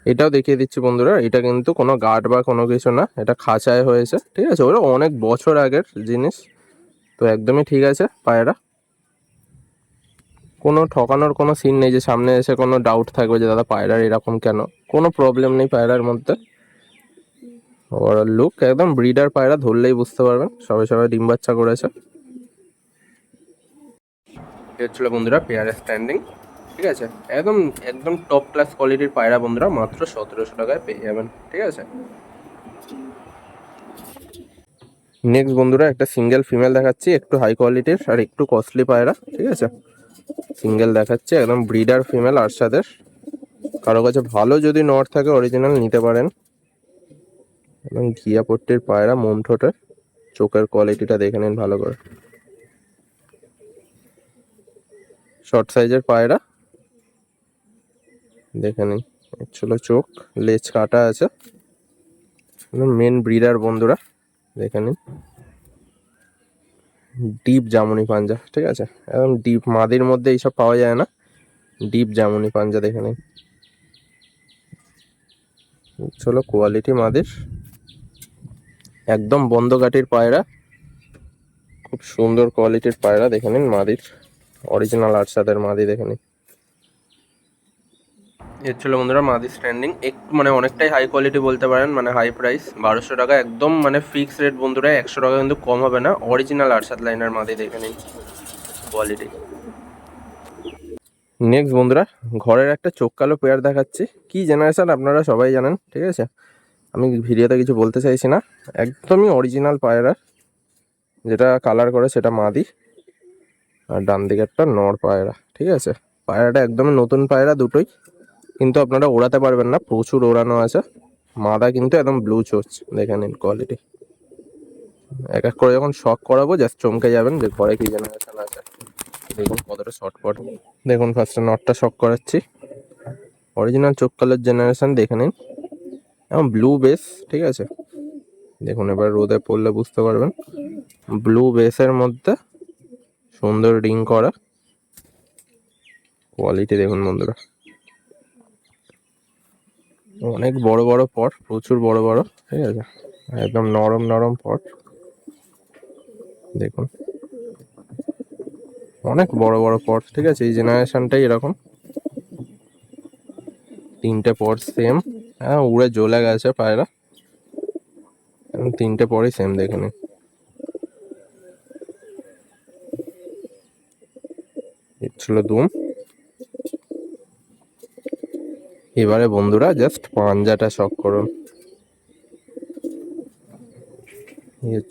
এটাও দেখিয়ে দিচ্ছি বন্ধুরা, এটা কিন্তু কোনো গার্ড বা কোনো কিছু না, এটা খাঁচায় হয়েছে, ঠিক আছে, ওরা অনেক বছর আগের জিনিস, তো একদমই ঠিক আছে পায়রা, কোনো ঠকানোর কোনো সিন নেই যে সামনে এসে কোনো ডাউট থাকবে যে দাদা পায়রার এরকম কেন, কোনো প্রবলেম নেই পায়রার মধ্যে, ওভারঅল লুক একদম ব্রিডার পায়রা, ধরলেই বুঝতে পারবেন সবে সবে ডিম বাচ্চা করেছে। এটা ছিল বন্ধুরা পেয়ারের স্ট্যান্ডিং, ঠিক আছে। একদম একদম টপ ক্লাস কোয়ালিটির পায়রা বন্ধুরা, মাত্র 1700 টাকায় পেয়ে যাবেন, ঠিক আছে। নেক্সট বন্ধুরা একটা সিঙ্গেল ফিমেল দেখাচ্ছি, একটু হাই কোয়ালিটির আর একটু কস্টলি পায়রা, ঠিক আছে। সিঙ্গেল দেখাচ্ছি, একদম ব্রিডার ফিমেল আরশাদের। কারো কাছে ভালো যদি নট থাকে অরিজিনাল নিতে পারেন। এবং ঘিয়া পট্টির পায়রা, মোম ঠোঁটের, চোখের কোয়ালিটিটা দেখে নিন ভালো করে। শর্ট সাইজের পায়রা দেখে নিন, ছিল চোখ, লেজ কাটা আছে, মেন ব্রিডার বন্ধুরা দেখে নিন। ডিপ জামুনি পাঞ্জা, ঠিক আছে, একদম ডিপ, মাদির মধ্যে এইসব পাওয়া যায় না, ডিপ জামুনি পাঞ্জা দেখে নিন। চলো কোয়ালিটি মাদির, একদম বন্ধ কাঠির পায়রা, খুব সুন্দর কোয়ালিটির পায়রা দেখে নিন। মাদির অরিজিনাল আরশাদের মাদি দেখে নিন। এর ছিল বন্ধুরা মাদি স্ট্যান্ডিং, একটু মানে অনেকটাই হাই কোয়ালিটি বলতে পারেন, মানে হাই প্রাইস, 1200 টাকা একদম, মানে ফিক্স রেট বন্ধুরা, 100 টাকা কিন্তু কম হবে না। অরিজিনাল আরশাদ লাইনার মাদি দেখে নিন কোয়ালিটি। নেক্সট বন্ধুরা ঘরের একটা চোখ কালো পেয়ার দেখাচ্ছি, কি জেনারেশন আপনারা সবাই জানেন, ঠিক আছে, আমি ভিডিওতে কিছু বলতে চাইছি না। একদমই অরিজিনাল পায়রা, যেটা কালার করে সেটা মাদি, আর ডান দিকে একটা নর পায়রা, ঠিক আছে। পায়রাটা একদমই নতুন পায়রা দুটোই, কিন্তু আপনারা ওড়াতে পারবেন না, প্রচুর ওড়ানো আছে। মাদা কিন্তু একদম ব্লু চোচ দেখে নিন কোয়ালিটি। এক এক করে যখন শক করাবো জাস্ট চমকে যাবেন যে ঘরে কি জেনারেশন আছে। দেখুন কতটা শর্টপট, দেখুন ফার্স্টে নটটা শক করাচ্ছি, অরিজিনাল চোখ কালার জেনারেশন দেখে নিন, এবং ব্লু বেস, ঠিক আছে। দেখুন এবার রোদে পড়লে বুঝতে পারবেন, ব্লু বেসের মধ্যে সুন্দর রিং করা, কোয়ালিটি দেখুন বন্ধুরা। অনেক বড় বড় পট, প্রচুর বড় বড়, ঠিক আছে, একদম নরম নরম পট দেখুন, অনেক বড় বড় পট, ঠিক আছে। এই জেনারেশনটাই এরকম, তিনটে পট সেম, হ্যাঁ উড়ে জ্বলে গেছে পায়রা, তিনটে পরই সেম দেখে নিন। ছিল দুম। এবারে বন্ধুরা জাস্ট পাঞ্জাটা শক করুন,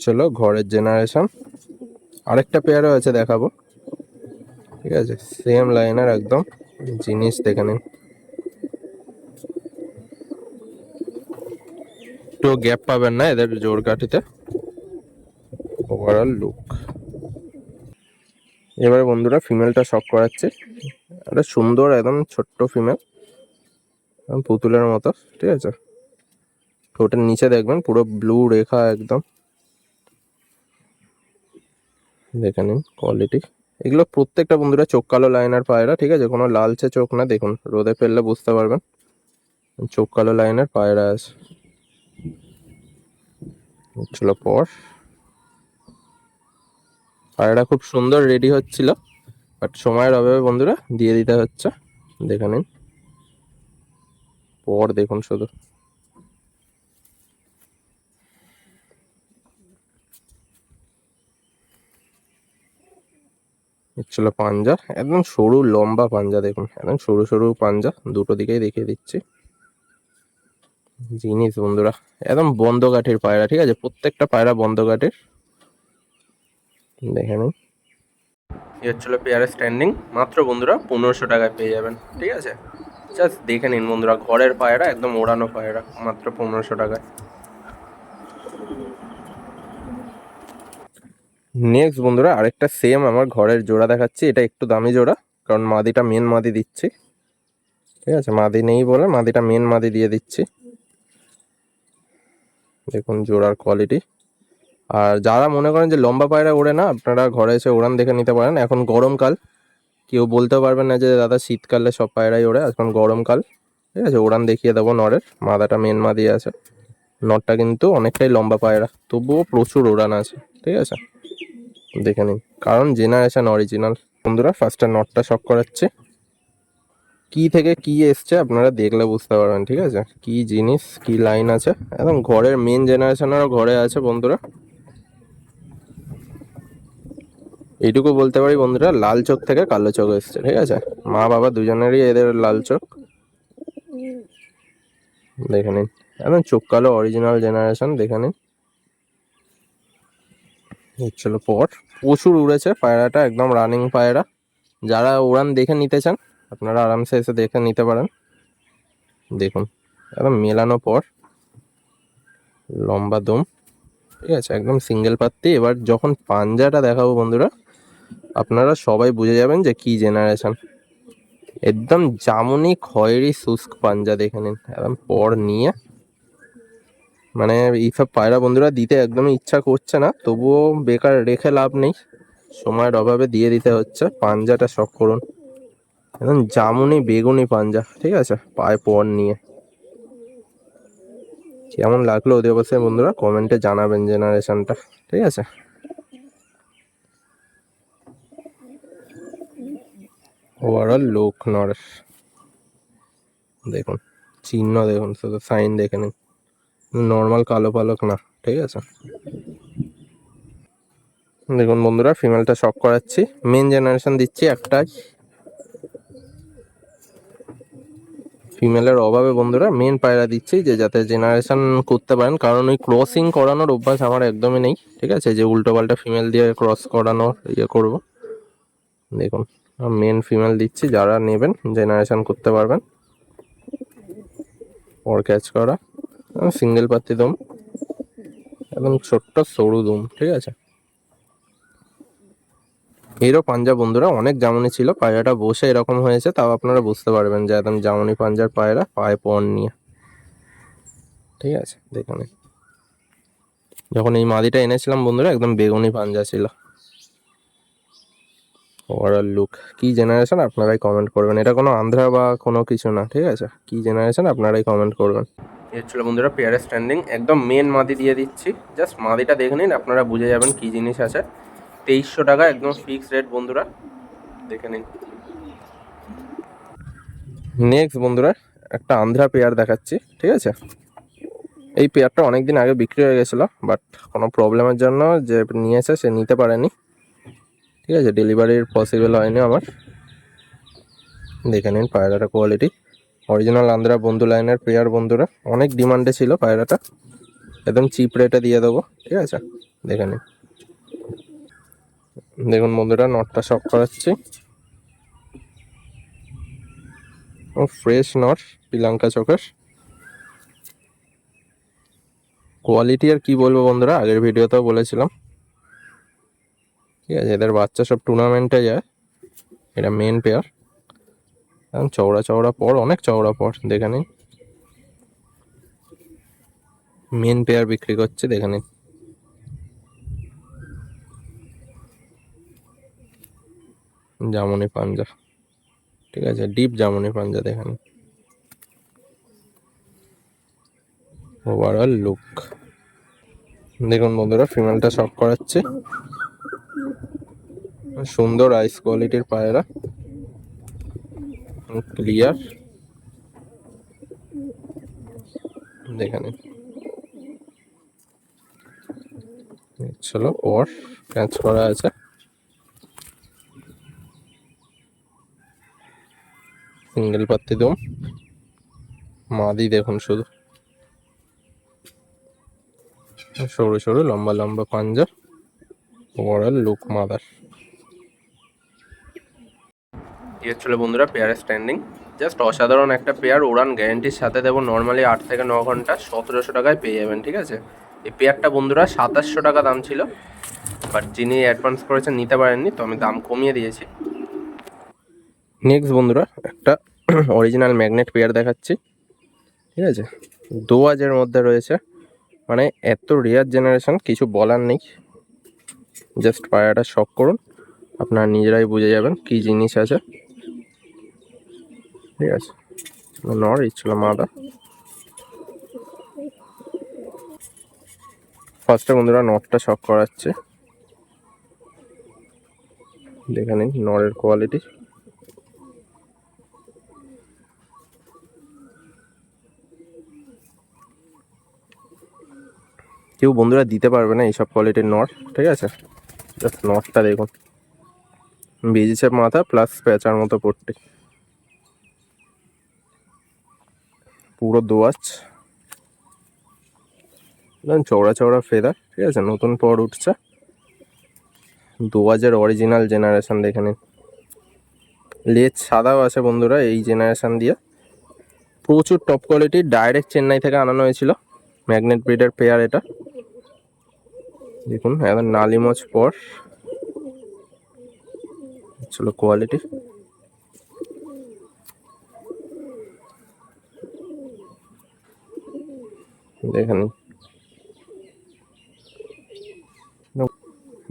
ছিল ঘরের জেনারেশন। আরেকটা পেয়ারও আছে দেখাবো, ঠিক আছে, সেম লাইনার একদম, জিনিস দেখে নিন, একটু গ্যাপ পাবেন না এদের জোর কাঠিতে। Overall look. এবারে বন্ধুরা ফিমেলটা শক করাচ্ছে, একটা সুন্দর একদম ছোট্ট ফিমেল, পুতুলের মতো, ঠিক আছে। ঠোঁটের নিচে দেখবেন পুরো ব্লু রেখা একদম, দেখে নিন কোয়ালিটি। এগুলো প্রত্যেকটা বন্ধুরা চোখ কালো লাইনার পায়রা, ঠিক আছে, কোনো লালচে চোখ না, দেখুন রোদে ফেললে বুঝতে পারবেন চোখ কালো লাইনের পায়রা আছে। ছিল পর পায়রাটা খুব সুন্দর রেডি হচ্ছিল, বাট সময়ের অভাবে বন্ধুরা দিয়ে দিতে হচ্ছে, দেখে নিন পর দেখুন শুধু। ছিল পাঞ্জা, একদম সরু লম্বা পাঞ্জা দেখুন, একদম সরু সরু পাঞ্জা, দুটো দিকেই দেখিয়ে দিচ্ছি। জিনিস বন্ধুরা একদম বন্ধ কাঠির পায়রা, ঠিক আছে, প্রত্যেকটা পায়রা বন্ধ কাঠির, দেখে নিন। এই হচ্ছিল পেয়ারের স্ট্যান্ডিং, মাত্র বন্ধুরা 1500 টাকায় পেয়ে যাবেন, ঠিক আছে। জাস্ট দেখে নিন বন্ধুরা, ঘরের পায়রা, একদম ওড়ানো পায়রা, মাত্র 1500 টাকায়। নেক্সট বন্ধুরা আরেকটা সেম আমার ঘরের জোড়া দেখাচ্ছি, এটা একটু দামি জোড়া, কারণ মাদিটা মেন মাদি দিচ্ছি, ঠিক আছে, মাদি নেই বলে মাদিটা মেন মাদি দিয়ে দিচ্ছি। দেখুন জোড়ার কোয়ালিটি। আর যারা মনে করেন যে লম্বা পায়রা ওড়ে না, আপনারা ঘরে এসে ওড়ান দেখে নিতে পারেন। এখন গরমকাল, কেউ বলতেও পারবেন না যে দাদা শীতকালে সব পায়রাই ওড়ে, এখন গরমকাল, ঠিক আছে। ওড়ান দেখিয়ে দেবো নরের, মাদাটা মেন মাদি আছে, নটটা কিন্তু অনেকটাই লম্বা পায়রা, তবুও প্রচুর ওড়ান আছে, ঠিক আছে, দেখে নিন, কারণ জেনারেশন অরিজিনাল। বন্ধুরা ফার্স্টে নটটা শক করাচ্ছি, কি থেকে কি এসছে আপনারা দেখলে বুঝতে পারবেন, ঠিক আছে, কি জিনিস কি লাইন আছে। একদম ঘরের মেন জেনারেশনেরও ঘরে আছে বন্ধুরা। এইটুকু বলতে পারি বন্ধুরা, লাল চোখ থেকে কালো চোখ এসছে, ঠিক আছে, মা বাবা দুজনেরই এদের লাল চোখ। দেখে নিন, একদম চোখ কালো অরিজিনাল জেনারেশন, দেখে নিন। হচ্ছিল পর প্রচুর উড়েছে পায়রাটা, একদম রানিং পায়রা। যারা উড়ান দেখে নিতে চান আপনারা আরামসে এসে দেখে নিতে পারেন। দেখুন একদম মেলানো পর, লম্বা দম, ঠিক আছে, একদম সিঙ্গেল পাত্তি। এবার যখন পাঞ্জাটা দেখাবো বন্ধুরা, আপনারা সবাই বুঝে যাবেন যে কি জেনারেশন। একদম জামুনি খয়েরি শুষ্ক পাঞ্জা, দেখে নিন। একদম পর নিয়ে, মানে এইসব পায়রা বন্ধুরা দিতে একদমই ইচ্ছা করছে না, তবুও বেকার রেখে লাভ নেই, সময়ের অভাবে দিয়ে দিতে হচ্ছে। পাঞ্জাটা শখ করুন, একদম জামুনি বেগুনি পাঞ্জা, ঠিক আছে, পায়ে পর নিয়ে। কেমন লাগলো অতি অবশ্যই বন্ধুরা কমেন্টে জানাবেন জেনারেশনটা, ঠিক আছে। ওভারঅল লুক নরেশ দেখুন, চিহ্ন দেখুন, শুধু সাইন দেখে নিন, নর্মাল কালো পালক না, ঠিক আছে। দেখুন বন্ধুরা ফিমেলটা শক করাচ্ছি, মেন জেনারেশন দিচ্ছি একটাই। ফিমেলের অভাবে বন্ধুরা মেন পায়রা দিচ্ছি, যে যাতে জেনারেশন করতে পারেন, কারণ ওই ক্রসিং করানোর অভ্যাস আমার একদমই নেই, ঠিক আছে, যে উল্টো পাল্টা ফিমেল দিয়ে ক্রস করানোর করব। দেখুন মেন ফিমেল দিচ্ছি, যারা নেবেন জেনারেশন করতে পারবেন। ওর ক্যাচ করা, সিঙ্গেল পাত্তি দম, একদম ছোট্ট সরু দম, ঠিক আছে। এরও পাঞ্জা বন্ধুরা অনেক জামুনি ছিল, পায়রাটা বসে এরকম হয়েছে, তাও আপনারা বুঝতে পারবেন যে একদম জামুনি পাঞ্জার পায়রা, পায়ে পন নিয়ে, ঠিক আছে। দেখুন যখন এই মাদিটা এনেছিলাম বন্ধুরা একদম বেগুনি পাঞ্জা ছিল। ওভারঅল লুক, কি জেনারেশন আপনারাই কমেন্ট করবেন, এটা কোনো আন্ধ্রা বা কোনো কিছু না, ঠিক আছে, কি জেনারেশন আপনারাই কমেন্ট করবেন। এর ছিল বন্ধুরা পেয়ারের স্ট্যান্ডিং, একদম মেন মাদি দিয়ে দিচ্ছি, জাস্ট মাদিটা দেখে নিন, আপনারা বুঝে যাবেন কি জিনিস আছে। 2300 টাকা একদম ফিক্সড রেট বন্ধুরা, দেখে নিন। নেক্সট বন্ধুরা একটা আন্ধ্রা পেয়ার দেখাচ্ছি, ঠিক আছে। এই পেয়ারটা অনেকদিন আগে বিক্রি হয়ে গেছিলো, বাট কোনো প্রবলেমের জন্য যে নিয়েছে সে নিতে পারেনি, ঠিক আছে, ডেলিভারির পসিবল হয়নি আমার। দেখে নিন পায়রাটা কোয়ালিটি, অরিজিনাল আন্ধ্রা বন্ধু লাইনের পেয়ার বন্ধুরা, অনেক ডিমান্ডে ছিল পায়রাটা, একদম চিপ রেটে দিয়ে দেবো, ঠিক আছে। দেখে নিন, দেখুন বন্ধুরা নটটা শক করাচ্ছি, ও ফ্রেশ নট, শ্রীলঙ্কা চোখের কোয়ালিটি আর কি বলবো বন্ধুরা, আগের ভিডিওতেও বলেছিলাম, ঠিক আছে। এদের বাচ্চা সব টুর্নামেন্টে যায়, এটা মেন পেয়ার, একদম চওড়া চওড়া পর, অনেক চওড়া পর, দেখে নিন। মেন পেয়ার বিক্রি করছে, দেখে নিন। জামুনি পাঞ্জা, ঠিক আছে, ডিপ জামুনি পাঞ্জা, দেখে নিন। ওভারঅল লুক দেখুন বন্ধুরা, ফিমেলটা শক করাচ্ছে, সুন্দর আইস কোয়ালিটির পায়রা, ক্লিয়ার, দেখে নিন। চলো পর ক্যাচ করা আছে, সিঙ্গেল পাত্তি দম, মাদি দেখুন শুধু, সরু সরু লম্বা লম্বা পাঞ্জা, ওভারঅল লুক মাদার। এই হচ্ছিল বন্ধুরা পেয়ারের স্ট্যান্ডিং, জাস্ট অসাধারণ একটা পেয়ার, উড়ান গ্যারেন্টির সাথে দেবো, নর্মালি 8 থেকে 9 ঘন্টা 1700 টাকায় পেয়ে যাবেন, ঠিক আছে। এই পেয়ারটা বন্ধুরা 2700 টাকা দাম ছিল, বাট যিনি অ্যাডভান্স করেছেন নিতে পারেননি, তো আমি দাম কমিয়ে দিয়েছি। নেক্সট বন্ধুরা একটা অরিজিনাল ম্যাগনেট পেয়ার দেখাচ্ছি, ঠিক আছে, দোয়াজের মধ্যে রয়েছে, মানে এত রেয়ার জেনারেশন কিছু বলার নেই, জাস্ট পায়রাটা শক করুন, আপনারা নিজেরাই বুঝে যাবেন কি জিনিস আছে, ঠিক আছে। নর ছিল মাদা, ফার্স্টে বন্ধুরা নটটা শক করাচ্ছে, দেখে নিন নরের কোয়ালিটি, কেউ বন্ধুরা দিতে পারবে না এইসব কোয়ালিটির নট, ঠিক আছে। জাস্ট নটটা দেখুন, বেজিছে মাথা প্লাস প্যাঁচার মতো পট্টি, পুরো দোয়াজ, চওড়া চওড়া ফেদার, ঠিক আছে। নতুন পর উঠছে, দোয়াজের অরিজিনাল জেনারেশন দেখে নিন। লেজ সাদাও আছে বন্ধুরা এই জেনারেশন দিয়ে, প্রচুর টপ কোয়ালিটি, ডাইরেক্ট চেন্নাই থেকে আনানো হয়েছিল, ম্যাগনেট ব্রিডের পেয়ার এটা। দেখুন একদম নালিমোজ পর, চলো কোয়ালিটি দেখেন।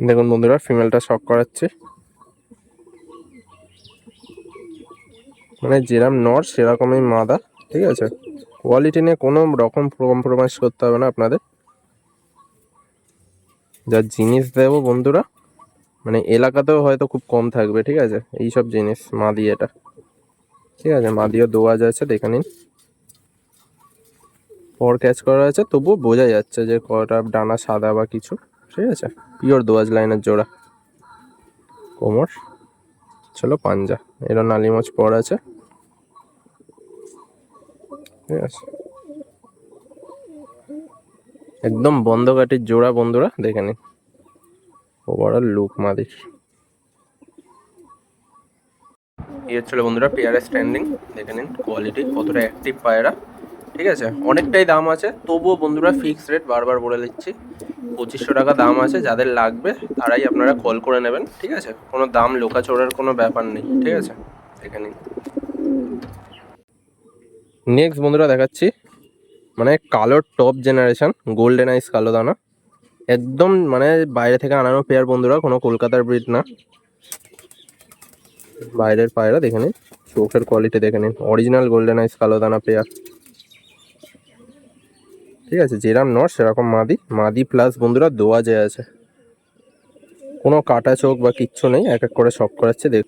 দেখুন বন্ধুরা ফিমেলটা শক করাচ্ছে, মানে যেরকম নর সেরকমই মাদা, ঠিক আছে। কোয়ালিটি নিয়ে কোনো রকম কম্প্রোমাইজ করতে হবে না আপনাদের। যা জিনিস দেবো বন্ধুরা মানে এলাকাতেও হয়তো খুব কম থাকবে, ঠিক আছে। এইসব জিনিস মাদি এটা, ঠিক আছে। মাদিও দোয়াজ আছে দেখে নিন, পর ক্যাচ করা আছে, তবুও বোঝা যাচ্ছে যে কটা ডানা সাদা বা কিছু, ঠিক আছে। পিওর দোয়াজ লাইনের জোড়া, কোমর, চলো পাঞ্জা, এরও নালিমোজ পর আছে, ঠিক আছে। একদম বন্ধ কাটির জোড়া বন্ধুরা দেখে নিন, ওভারঅল লুক মাদির। এই হচ্ছিল বন্ধুরা পেয়ারের স্ট্যান্ডিং, দেখে নিন কোয়ালিটি কতটা অ্যাক্টিভ পায়রা, ঠিক আছে। অনেকটাই দাম আছে, তবুও বন্ধুরা ফিক্স রেট বারবার বলে দিচ্ছি, 2500 টাকা দাম আছে। যাদের লাগবে তারাই আপনারা কল করে নেবেন, ঠিক আছে। কোনো দাম লোকাচোড়ার কোনো ব্যাপার নেই, ঠিক আছে। দেখে নিন। নেক্সট বন্ধুরা দেখাচ্ছি মানে কালোর টপ জেনারেশন, গোল্ডেন আইস কালো দানা, একদম মানে বাইরে থেকে আনানো পেয়ার বন্ধুরা, কোনো কলকাতার ব্রিড না, বাইরের পায়রা। দেখে নিন চোখের কোয়ালিটি দেখে নিন, অরিজিনাল গোল্ডেন আইস কালো দানা পেয়ার, ঠিক আছে। যেরাম নর সেরকম মাদি, মাদি প্লাস বন্ধুরা দোয়াজে আছে, কোনো কাটা চোখ বা কিচ্ছু নেই, এক এক করে শক করাচ্ছে দেখ।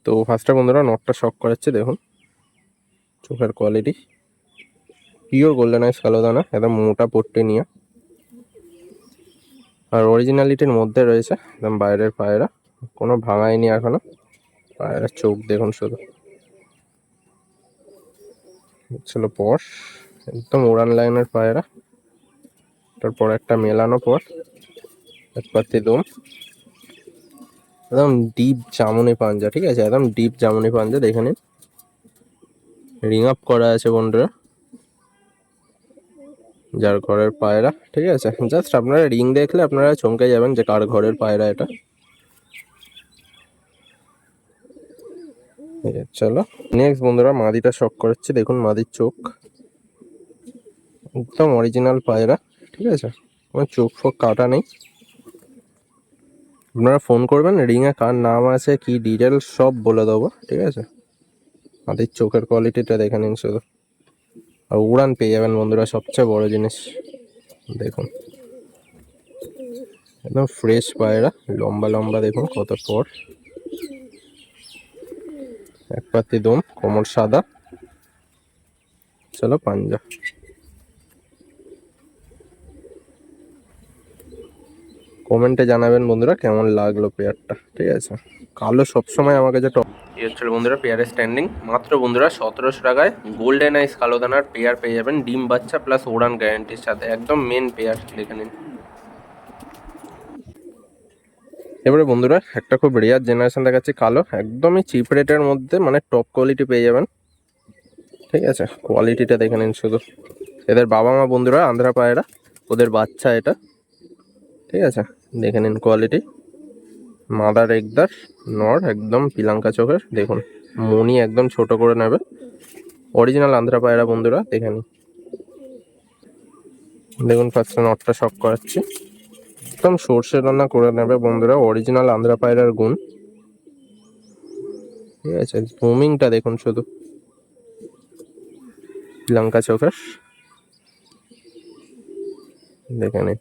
তো ফার্স্টে বন্ধুরা নটটা শক করাচ্ছে, দেখুন চোখের কোয়ালিটি, পিওর গোল্ডেন আইস কালো দানা, একদম মোটা পট্টি নিয়ে, আর অরিজিনালিটির মধ্যে রয়েছে, একদম বাইরের পায়রা, কোনো ভাঙায়নি এখনো। পায়রার চোখ দেখুন শুধু, ছিল পর, একদম উড়ান লাইনের পায়রা। তারপর একটা মেলানো পর, এক পাত্তি দম, একদম ডিপ জামুনি পাঞ্জা, ঠিক আছে। একদম ডিপ জামুনি পাঞ্জা দেখে নিন, রিং আপ করা আছে বন্ধুরা, যার ঘরের পায়রা, ঠিক আছে। জাস্ট আপনারা রিং দেখলে আপনারা চমকে যাবেন যে কার ঘরের পায়রা এটা। চলো নেক্সট বন্ধুরা মাদিটা শক করাচ্ছে, দেখুন মাদির চোখ, একদম অরিজিনাল পায়রা, ঠিক আছে। আমার চোখ ফোক কাটা নেই, আপনারা ফোন করবেন, রিংয়ে কার নাম আছে কি ডিটেলস সব বলে দেবো, ঠিক আছে। মাদির চোখের কোয়ালিটিটা দেখে নিন শুধু, আর উড়ান পেয়ে যাবেন বন্ধুরা, সবচেয়ে বড় জিনিস দেখুন, একদম ফ্রেশ পায়রা, লম্বা লম্বা দেখুন কত পর, এক পাত্তি দম, কোমর সাদা, চলো পাঞ্জা। কমেন্টে জানাবেন বন্ধুরা কেমন লাগলো পেয়ারটা, ঠিক আছে। কালো সবসময় আমার কাছে টপ। এই হচ্ছিল বন্ধুরা পেয়ারের স্ট্যান্ডিং, মাত্র বন্ধুরা 1700 টাকায় গোল্ডেন আইস কালো দানার পেয়ার পেয়ে যাবেন, ডিম বাচ্চা প্লাস ওড়ান গ্যারান্টির সাথে, একদম মেন পেয়ার দেখে নিন। এবারে বন্ধুরা একটা খুব রেয়ার জেনারেশন দেখাচ্ছি, কালো, একদমই চিপ রেটের মধ্যে, মানে টপ কোয়ালিটি পেয়ে যাবেন, ঠিক আছে। কোয়ালিটিটা দেখে নিন শুধু, এদের বাবা মা বন্ধুরা আন্ধ্রা পায়রা, ওদের বাচ্চা এটা, ঠিক আছে। দেখে নিন কোয়ালিটি, মাদার একদার নর, একদম পিলাঙ্কা চোখের, দেখুন মনি একদম ছোট করে নেবে, অরিজিনাল আন্ধ্রা পায়রা বন্ধুরা দেখে নিন। দেখুন ফার্স্টে নটটা শক করাচ্ছি, একদম সর্ষে রান্না করে নেবে বন্ধুরা, অরিজিনাল আন্ধ্রা পায়রার গুণ, ঠিক আছে। জুমিংটা দেখুন শুধু, লঙ্কা চোখের দেখে নিন।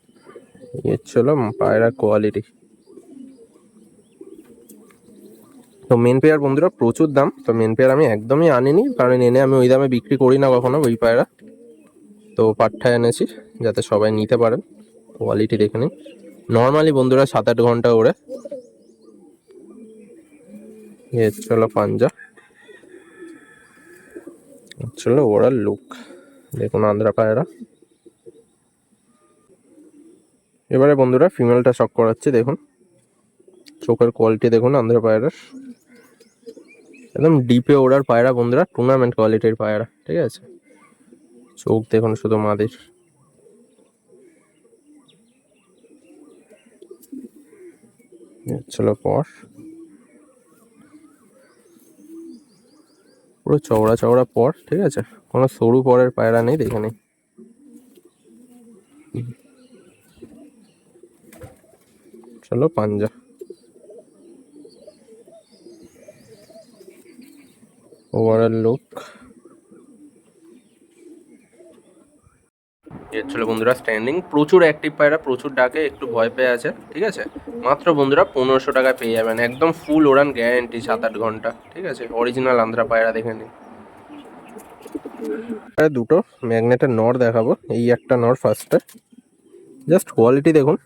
এর ছিল পায়রা কোয়ালিটি। তো মেন পেয়ার বন্ধুরা প্রচুর দাম, তো মেন পেয়ার আমি একদমই আনিনি, কারণ এনে আমি ওই দামে বিক্রি করি না কখনো ওই পায়রা, তো পাট্টা এনেছি যাতে সবাই নিতে পারেন। কোয়ালিটি দেখে নিন। নর্মালি বন্ধুরা 7-8 ঘন্টা ওড়ে। চলো পাঞ্জা, চলো ওরাল লুক দেখুন আন্ধ্রা পায়রা। এবারে বন্ধুরা ফিমেলটা শক করাচ্ছি, দেখুন চোখের কোয়ালিটি দেখুন আন্ধ্রা পায়রার, একদম ডিপে ওড়ার পায়রা বন্ধুরা, টুর্নামেন্ট কোয়ালিটির পায়রা, ঠিক আছে। চোখ দেখুন শুধু মাদির। চলো পর, পুরো চওড়া চওড়া পর, ঠিক আছে, কোনো সরু পরের পায়রা নেই, দেখে নিই। চলো পাঞ্জা, ওভারঅল লুক। চলো বন্ধুরা স্ট্যান্ডিং, প্রচুর অ্যাক্টিভ পায়রা, প্রচুর ডাকে, একটু ভয় পেয়ে আছে, ঠিক আছে। মাত্র বন্ধুরা 1500 টাকায় পেয়ে যাবেন, একদম ফুল ওড়ান গ্যারেন্টি 7-8 ঘন্টা, ঠিক আছে। অরিজিনাল আন্ধ্রা পায়রা দেখে নিন। দুটো ম্যাগনেটের নর দেখাবো, এই একটা নর ফার্স্টে, জাস্ট কোয়ালিটি দেখুন,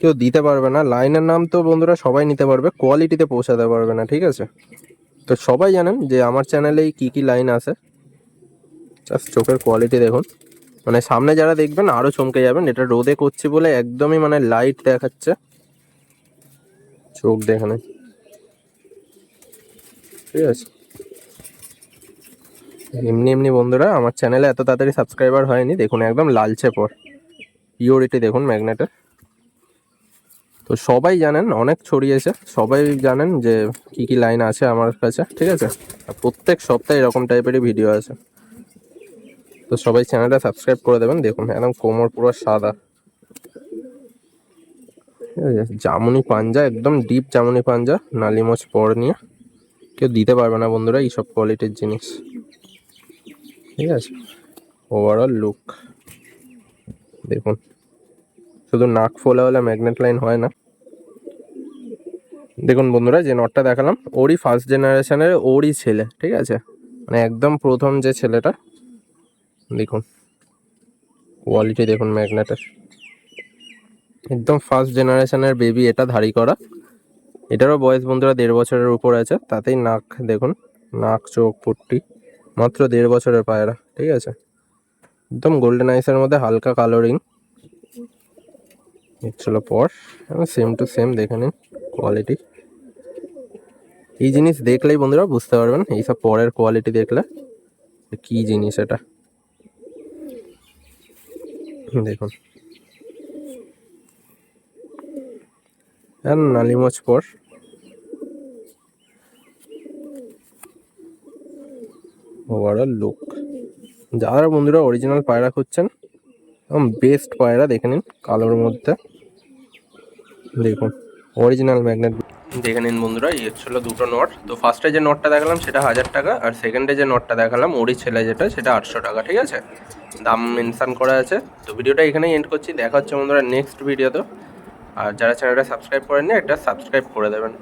কেউ দিতে পারবে না। লাইনের নাম তো বন্ধুরা সবাই নিতে পারবে, কোয়ালিটিতে পৌঁছাতে পারবে না, ঠিক আছে। তো সবাই জানেন যে আমার চ্যানেলেই কি কি লাইন আছে। জাস্ট চোখের কোয়ালিটি দেখুন, মানে সামনে যারা দেখবেন আরো চমকে যাবেন। এটা রোদে করছি বলে একদমই মানে লাইট দেখাচ্ছে, চোখ দেখে নেন, ঠিক আছে। এমনি এমনি বন্ধুরা আমার চ্যানেলে এত তাড়াতাড়ি সাবস্ক্রাইবার হয়নি, দেখুন একদম লালচে পর, পিওরিটি দেখুন ম্যাগনেটের। তো সবাই জানেন, অনেক ছড়িয়েছে, সবাই জানেন যে কি কি লাইন আছে আমার কাছে, ঠিক আছে। আর প্রত্যেক সপ্তাহে এরকম টাইপেরই ভিডিও আছে, তো সবাই চ্যানেলটা সাবস্ক্রাইব করে দেবেন। দেখুন একদম কোমর পুরো সাদা, ঠিক আছে। জামুনি পাঞ্জা, একদম ডিপ জামুনি পাঞ্জা, নালিমোচ পর নিয়ে, কেউ দিতে পারবে না বন্ধুরা এইসব কোয়ালিটির জিনিস, ঠিক আছে। ওভারঅল লুক দেখুন, শুধু নাক ফোলা হলে ম্যাগনেট লাইন হয় না। দেখুন বন্ধুরা যে নটটা দেখালাম ওরই ফার্স্ট জেনারেশনের, ওরই ছেলে, ঠিক আছে, মানে একদম প্রথম যে ছেলেটা, দেখুন কোয়ালিটি দেখুন ম্যাগনেটের, একদম ফার্স্ট জেনারেশনের বেবি এটা ধারি করা। এটারও বয়স বন্ধুরা 1.5 বছরের উপর আছে, তাতেই নাক দেখুন, নাক চোখ পট্টি, মাত্র 1.5 বছরের পায়রা, ঠিক আছে। একদম গোল্ডেন আইসের মধ্যে হালকা কালারিং। চলো পর, সেম টু সেম দেখে নিন কোয়ালিটি। এই জিনিস দেখলেই বন্ধুরা বুঝতে পারবেন, এইসব পরের কোয়ালিটি দেখলে কি জিনিস এটা, দেখুন নালিমোচ পর। ওভারঅল লুক, যারা বন্ধুরা অরিজিনাল পায়রা খুঁজছেন, একদম বেস্ট পায়রা দেখে নিন, কালোর মধ্যে দেখুন অরিজিনাল ম্যাগনেট দেখে নিন বন্ধুরা। এই ছিল দুটো নট। তো ফার্স্টে যে নটটা দেখালাম সেটা 1000 টাকা, আর সেকেন্ডে যে নটটা দেখালাম ওরই ছেলে যেটা, সেটা 800 টাকা, ঠিক আছে। দাম মেনশন করা আছে। তো ভিডিওটা এখানেই এন্ড করছি, দেখা হচ্ছে বন্ধুরা নেক্সট ভিডিওতে। আর যারা চ্যানেলটা সাবস্ক্রাইব করেননি একটা সাবস্ক্রাইব করে দেবেন।